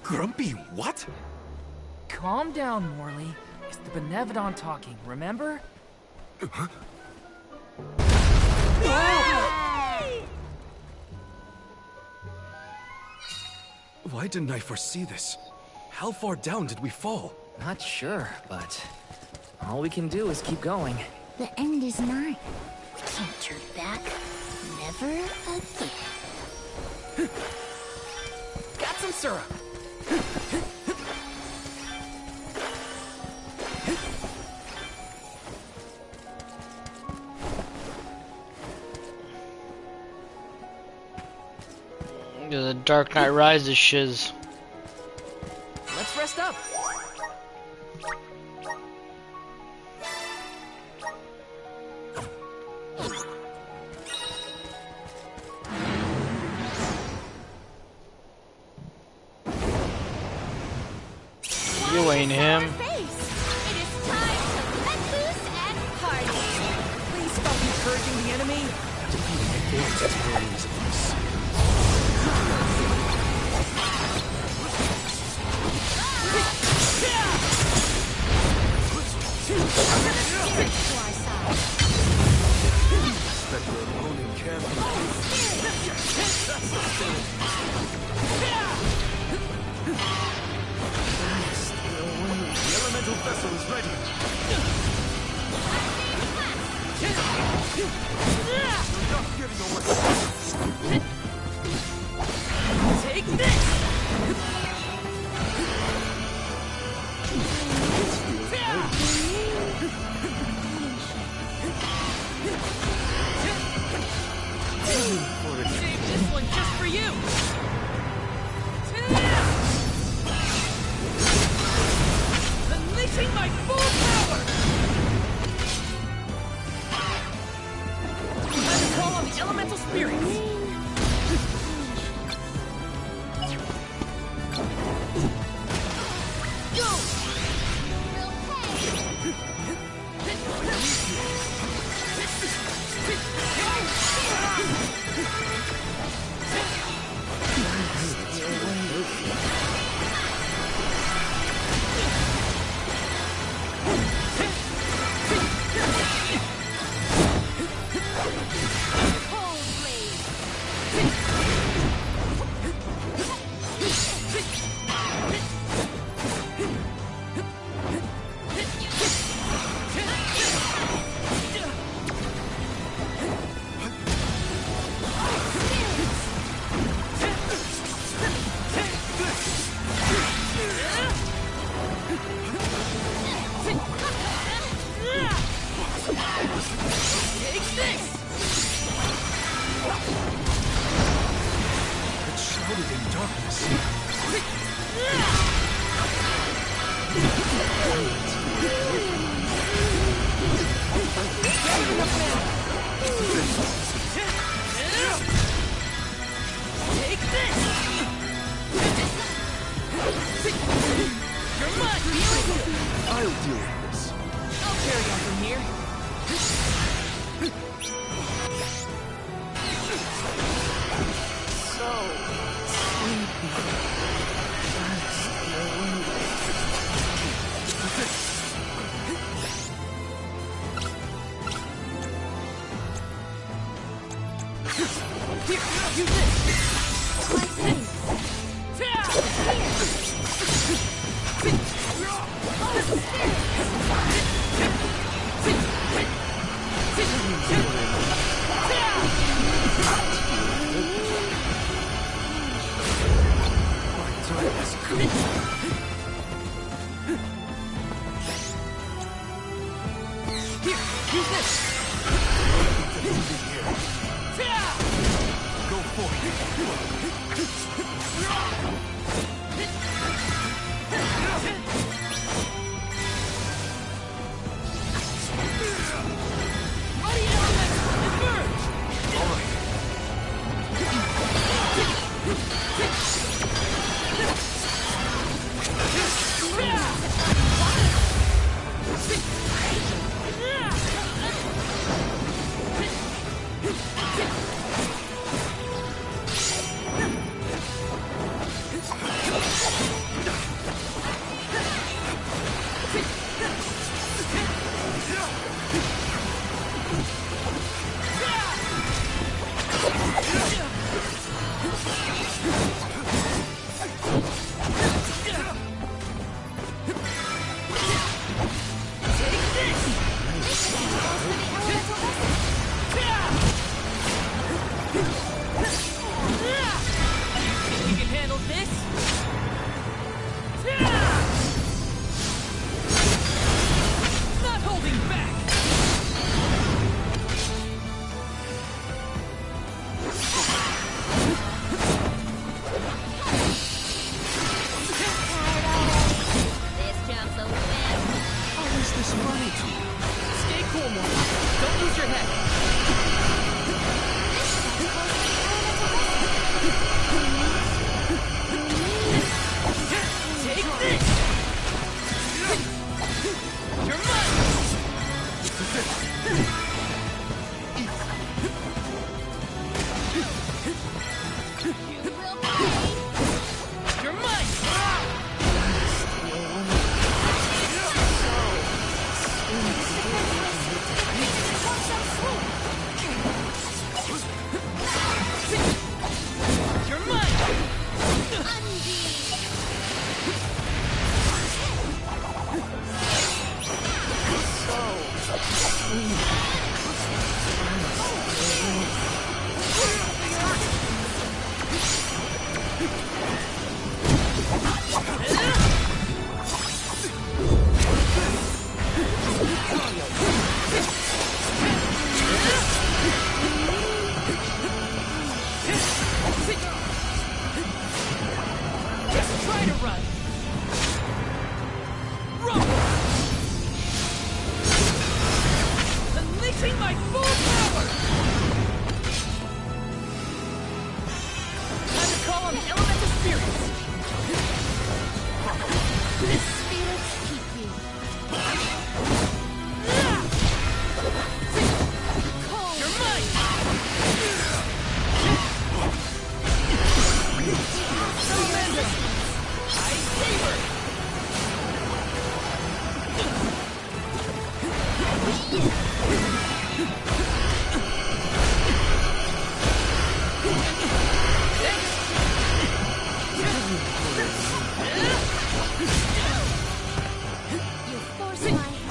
Grumpy what? Calm down, Morley. It's the Benevodon talking, remember? Why didn't I foresee this? How far down did we fall? Not sure, but all we can do is keep going. The end is nigh. We can't turn back. Never again. Got some syrup. The Dark Knight Rises shiz. Let's rest up. You ain't him. It is time to let loose and party. Please stop encouraging the enemy. The elemental vessel is ready. You're not getting away. Take this! Save this one just for you! Unleashing my full power! Time to call on the elemental spirits! Spirits keep you. You're mine! Tremendous! I savor! You force my hand.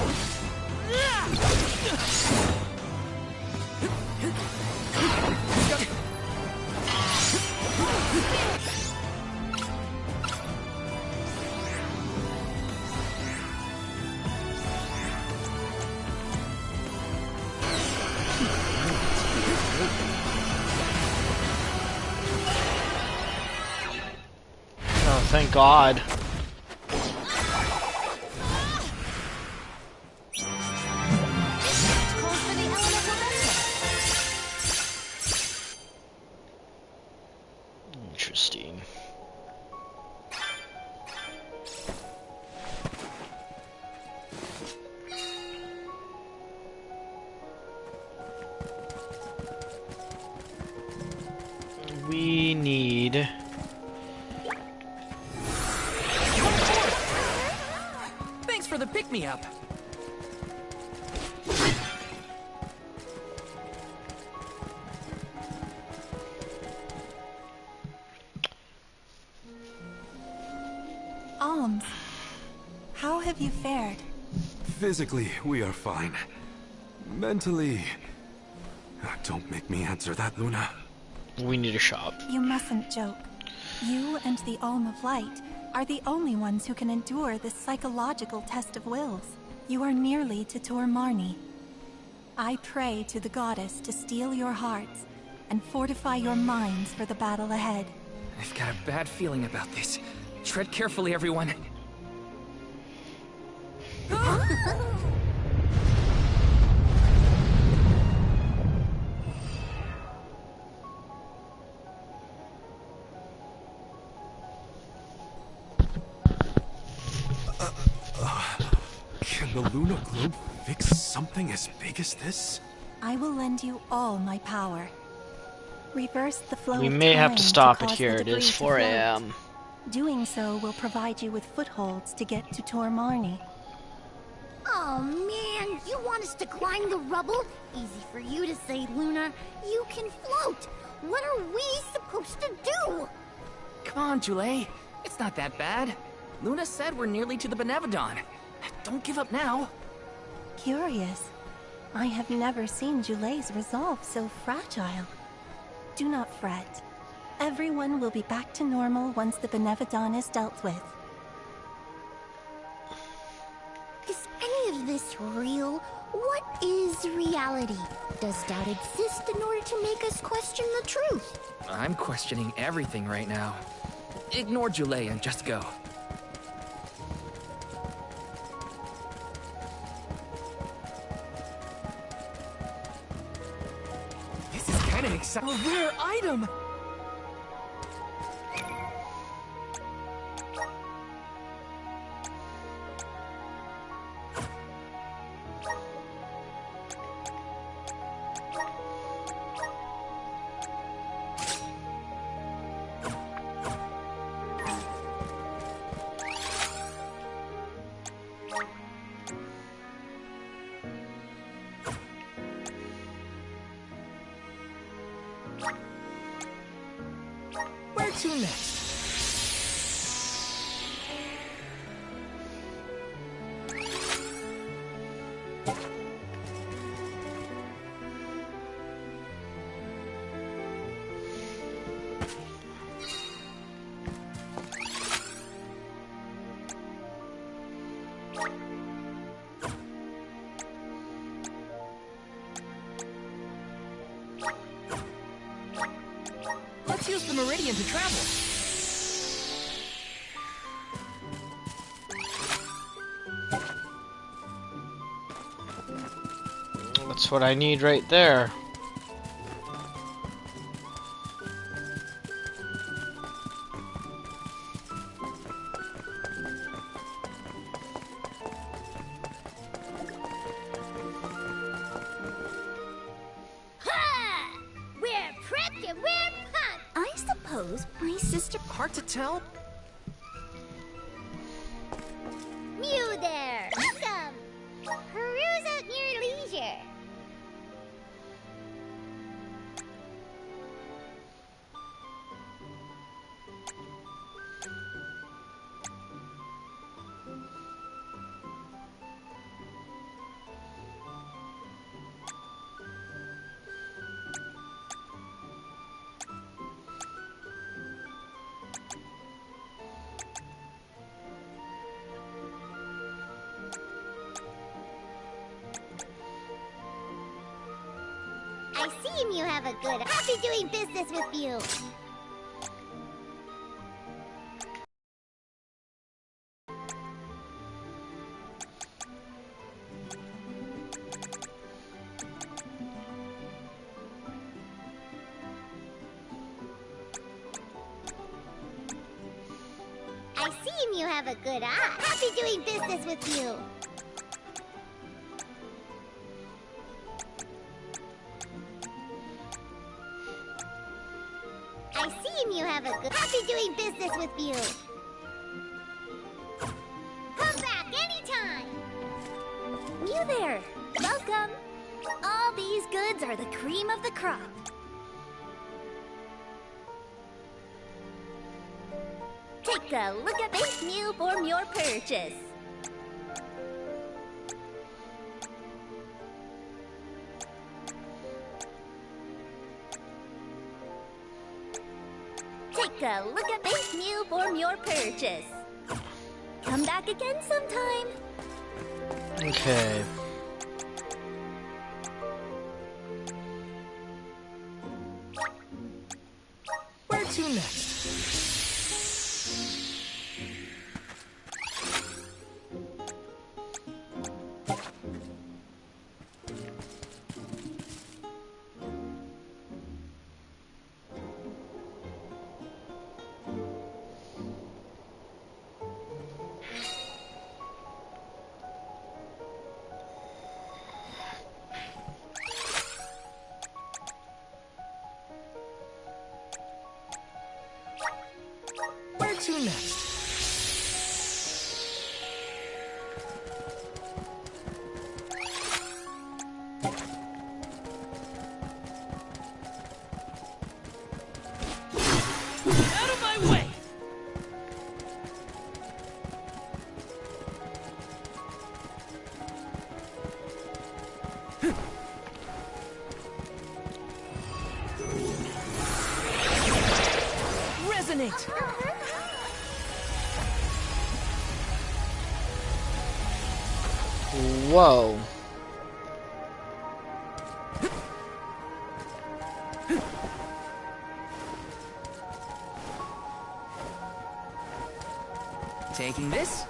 Oh, thank God. Interesting. We need... Thanks for the pick-me-up. Alms, how have you fared? Physically, we are fine. Mentally... Don't make me answer that, Luna. We need a shop. You mustn't joke. You and the Alm of Light are the only ones who can endure this psychological test of wills. You are nearly to Tor Marni. I pray to the goddess to steel your hearts and fortify your minds for the battle ahead. I've got a bad feeling about this. Tread carefully, everyone. Can the Luna Globe fix something as big as this? I will lend you all my power. Reverse the flow We of may have time to stop it cause here. the It is debris to 4 float. a.m. Doing so will provide you with footholds to get to Tor Marni. Oh man, you want us to climb the rubble? Easy for you to say, Luna. You can float. What are we supposed to do? Come on, Jule. It's not that bad. Luna said we're nearly to the Benevodon. Don't give up now. Curious. I have never seen Jule's resolve so fragile. Do not fret. Everyone will be back to normal once the Benevodon is dealt with. Is any of this real? What is reality? Does doubt exist in order to make us question the truth? I'm questioning everything right now. Ignore Jule and just go. This is kind of exciting. A rare item! Where to next? Let's use the meridian to travel. That's what I need right there. suppose my sister... Hard to tell. You there! Welcome! Peruse at your leisure. I see you have a good... Happy doing business with you. I see you have a good eye. Happy doing business with you. I see you have a good... Happy doing business with you. Come back anytime. You there. Welcome. All these goods are the cream of the crop. Take a look at this new form your purchase. Take a look at this new form your purchase. Come back again sometime. Okay. Where to next? Where to next? Out of my way! Resonate! Whoa. Taking this?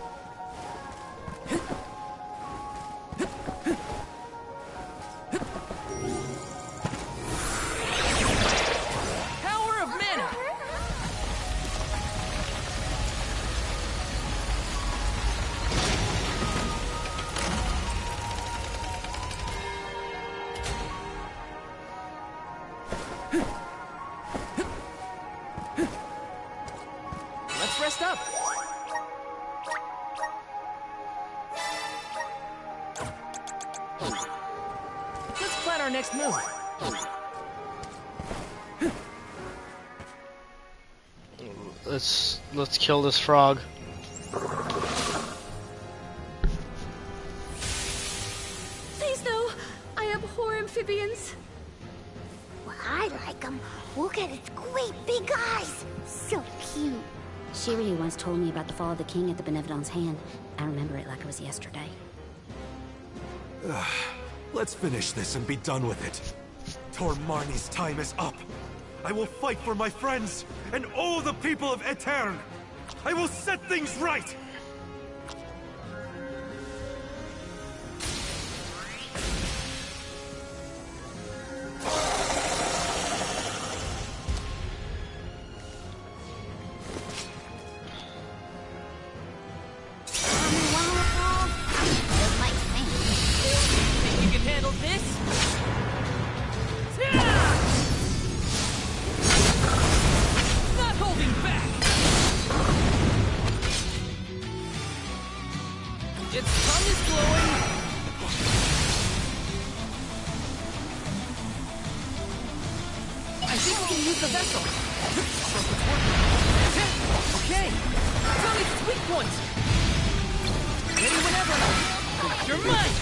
Power of mana! Let's rest up. Let's plan our next move. Let's kill this frog. Please no! I abhor amphibians. Well, I like them. Look at its great big eyes. So cute. Shiryu once told me about the fall of the king at the Benevolent's hand. I remember it like it was yesterday. Let's finish this and be done with it. Tormarni's time is up. I will fight for my friends and all the people of Aetern. I will set things right. Think you can handle this? You're mine!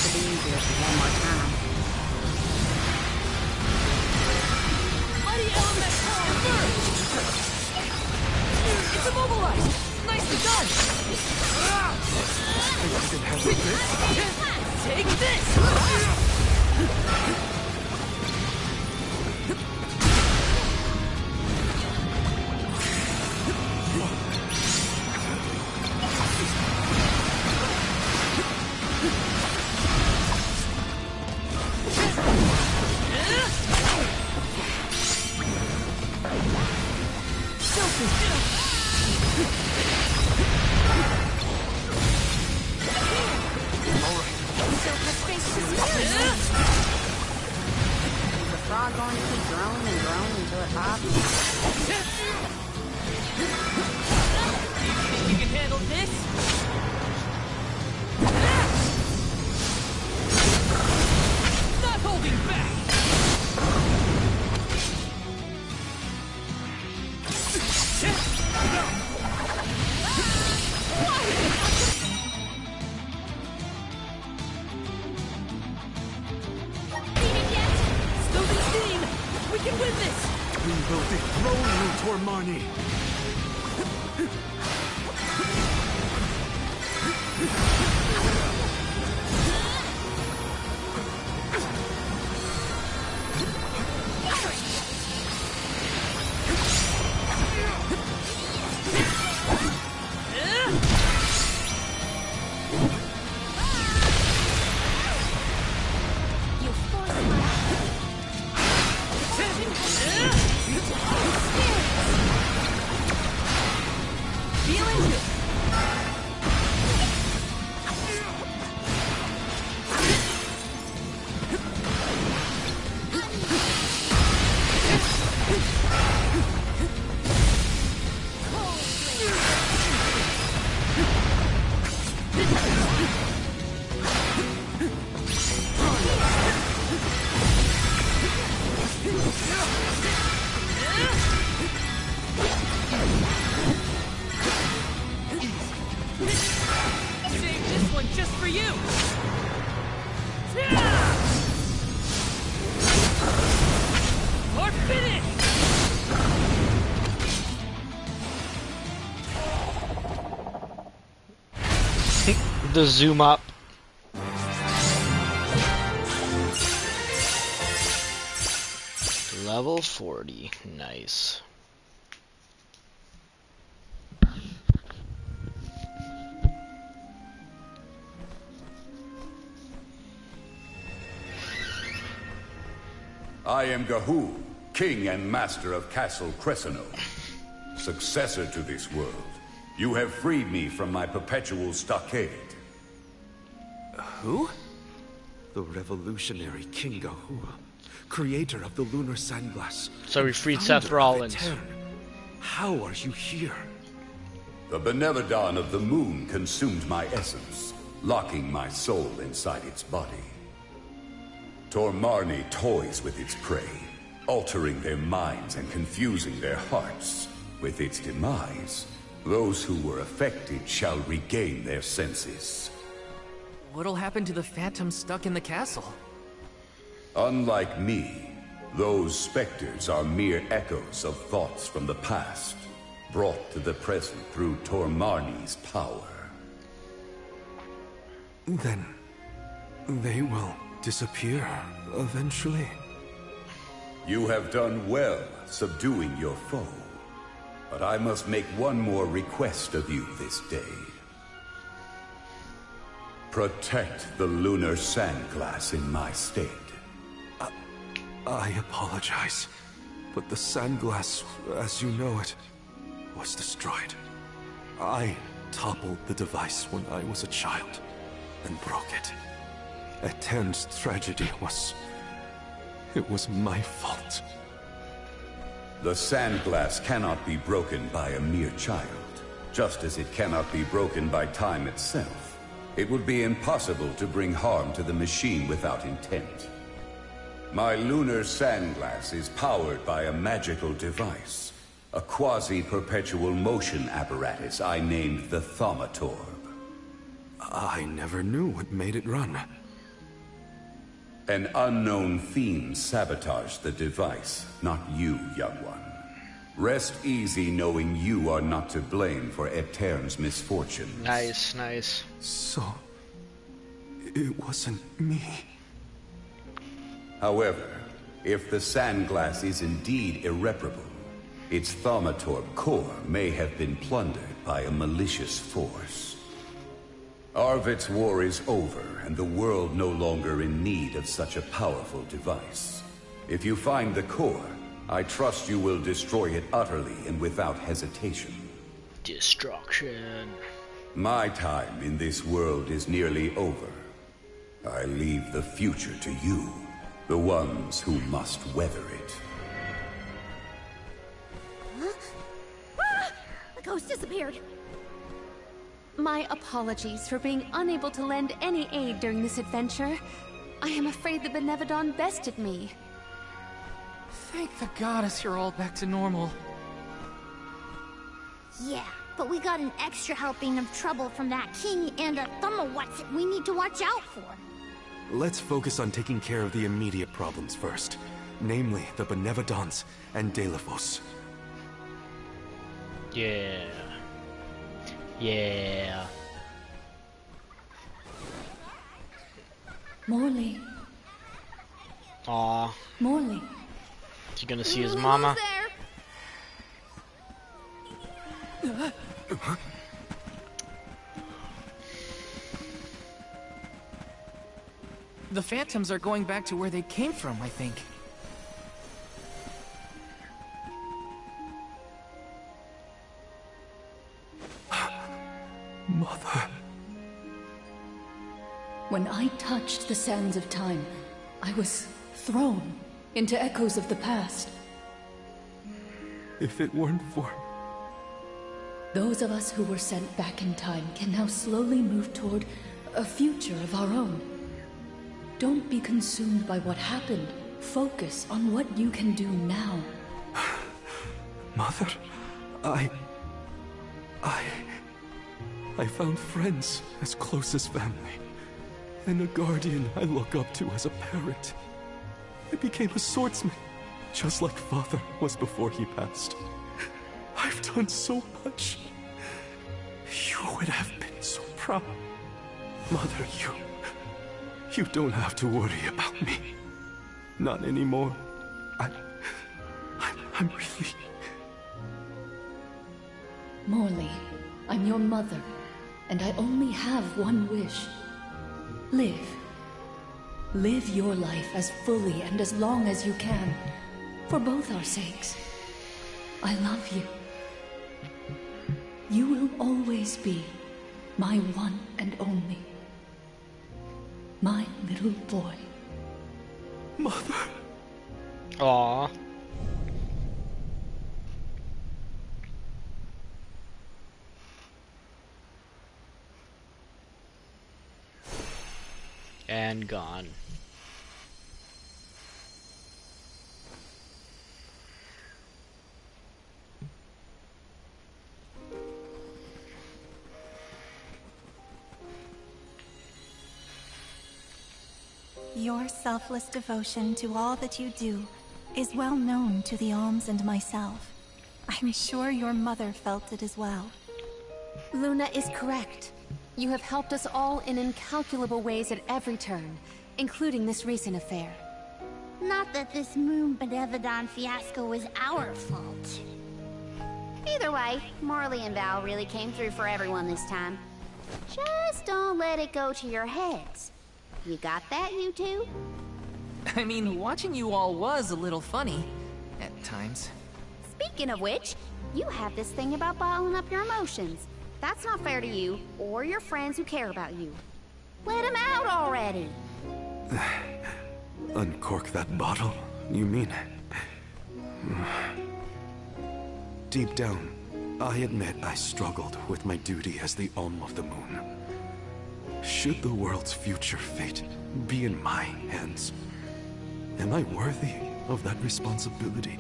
Should be easier if we had more time. Mighty element power first! It's immobilized! Nicely done! Take this! Going to keep growing and growing until it pops. Think you can handle this? Not holding back! We can win this! We will dethrone you, Tormarni! The zoom up. Level 40. Nice. I am Gahu, king and master of Castle Cresceno, successor to this world. You have freed me from my perpetual stockade. Who? The revolutionary King Gahu, creator of the lunar sandglass. So we freed founder Seth of Rollins. Etern. How are you here? The Benevodon of the moon consumed my essence, locking my soul inside its body. Tormarni toys with its prey, altering their minds and confusing their hearts. With its demise, those who were affected shall regain their senses. What'll happen to the phantoms stuck in the castle? Unlike me, those specters are mere echoes of thoughts from the past, brought to the present through Tormarni's power. Then they will disappear eventually. You have done well subduing your foe, but I must make one more request of you this day. Protect the lunar sandglass in my stead. I apologize, but the sandglass, as you know it, was destroyed. I toppled the device when I was a child and broke it. Etern's tragedy was... it was my fault. The sandglass cannot be broken by a mere child, just as it cannot be broken by time itself. It would be impossible to bring harm to the machine without intent. My lunar sandglass is powered by a magical device, A quasi-perpetual motion apparatus I named the Thaumatorb. I never knew what made it run. An unknown fiend sabotaged the device, not you, young one. Rest easy knowing you are not to blame for Etern's misfortunes. Nice, nice. So... it wasn't me. However, if the Sandglass is indeed irreparable, its Thaumatorb core may have been plundered by a malicious force. Arvid's war is over, and the world no longer in need of such a powerful device. If you find the core, I trust you will destroy it utterly and without hesitation. Destruction. My time in this world is nearly over. I leave the future to you, the ones who must weather it. Huh? Ah! The ghost disappeared. My apologies for being unable to lend any aid during this adventure. I am afraid the Benevodon bested me. Thank the goddess you're all back to normal. Yeah, but we got an extra helping of trouble from that king and a Thumma-what's we need to watch out for. Let's focus on taking care of the immediate problems first. Namely, the Benevodons and Delafos. Yeah. Yeah. Morley. Aw. Morley. Is he gonna see his mama? The Phantoms are going back to where they came from, I think. Mother. When I touched the sands of time, I was thrown into echoes of the past. If it weren't for... Those of us who were sent back in time can now slowly move toward a future of our own. Don't be consumed by what happened. Focus on what you can do now. Mother, I found friends as close as family, and a guardian I look up to as a parent. I became a swordsman, just like Father was before he passed. I've done so much. You would have been so proud. Mother, you don't have to worry about me. Not anymore. I'm really... Morley, I'm your mother, and I only have one wish. Live. Live your life as fully and as long as you can, for both our sakes. I love you. You will always be my one and only. My little boy. Mother. Aww. And gone. Your selfless devotion to all that you do is well known to the Alms and myself. I'm sure your mother felt it as well. Luna is correct. You have helped us all in incalculable ways at every turn, including this recent affair. Not that this Moon Benevodon fiasco was our fault. Either way, Marley and Val really came through for everyone this time. Just don't let it go to your heads. You got that, you two? I mean, watching you all was a little funny. At times. Speaking of which, you have this thing about bottling up your emotions. That's not fair to you, or your friends who care about you. Let them out already! Uncork that bottle, you mean? Deep down, I admit I struggled with my duty as the Alm of the Moon. Should the world's future fate be in my hands, am I worthy of that responsibility?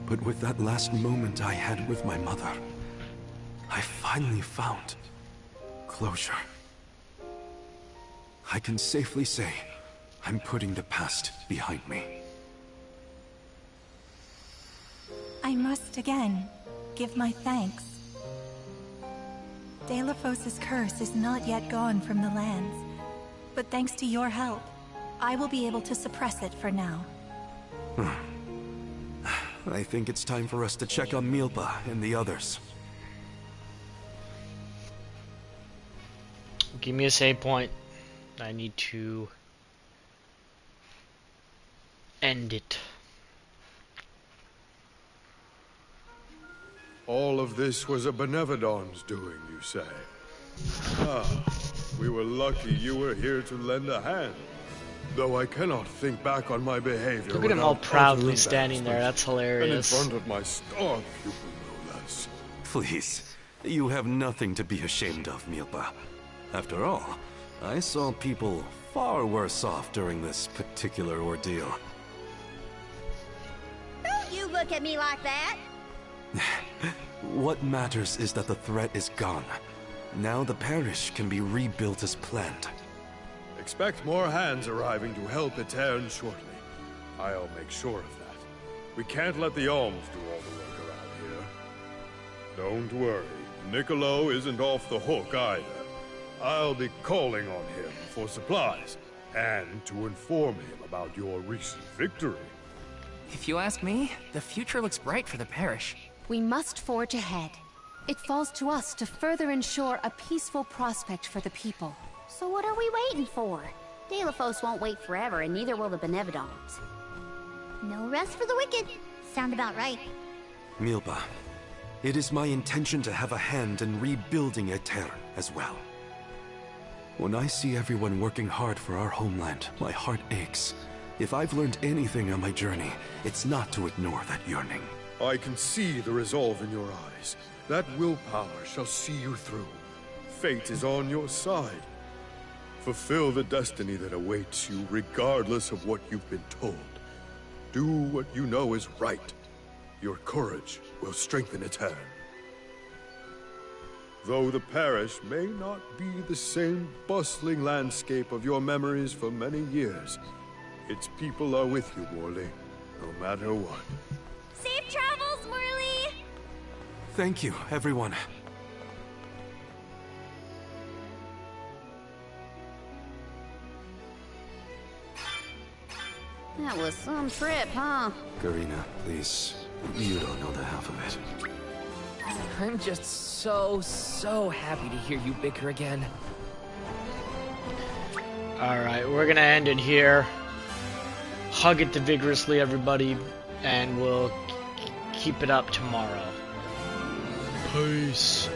But with that last moment I had with my mother, I finally found closure. I can safely say I'm putting the past behind me. I must again give my thanks. Delphos' curse is not yet gone from the lands, but thanks to your help, I will be able to suppress it for now. I think it's time for us to check on Milpa and the others. Give me a save point. I need to end it. All of this was a Benevodon's doing, you say? Ah, we were lucky you were here to lend a hand. Though I cannot think back on my behavior. Look at him all proudly utter standing there. That's hilarious. And in front of my star pupil, no less. Please, you have nothing to be ashamed of, Milpa. After all, I saw people far worse off during this particular ordeal. Don't you look at me like that! What matters is that the threat is gone. Now the parish can be rebuilt as planned. Expect more hands arriving to help Etern shortly. I'll make sure of that. We can't let the Alms do all the work around here. Don't worry, Niccolo isn't off the hook either. I'll be calling on him for supplies, and to inform him about your recent victory. If you ask me, the future looks bright for the parish. We must forge ahead. It falls to us to further ensure a peaceful prospect for the people. So what are we waiting for? Delphos won't wait forever, and neither will the Benevodons. No rest for the wicked. Sound about right. Milpa, it is my intention to have a hand in rebuilding Etern as well. When I see everyone working hard for our homeland, my heart aches. If I've learned anything on my journey, it's not to ignore that yearning. I can see the resolve in your eyes. That willpower shall see you through. Fate is on your side. Fulfill the destiny that awaits you, regardless of what you've been told. Do what you know is right. Your courage will strengthen Etern. Though the parish may not be the same bustling landscape of your memories for many years, its people are with you, Morley, no matter what. Safe travels, Morley! Thank you, everyone. That was some trip, huh? Karina, please. You don't know the half of it. I'm just so happy to hear you bicker again. Alright, we're gonna end it here. Hug it vigorously, everybody, and we'll keep it up tomorrow. Peace.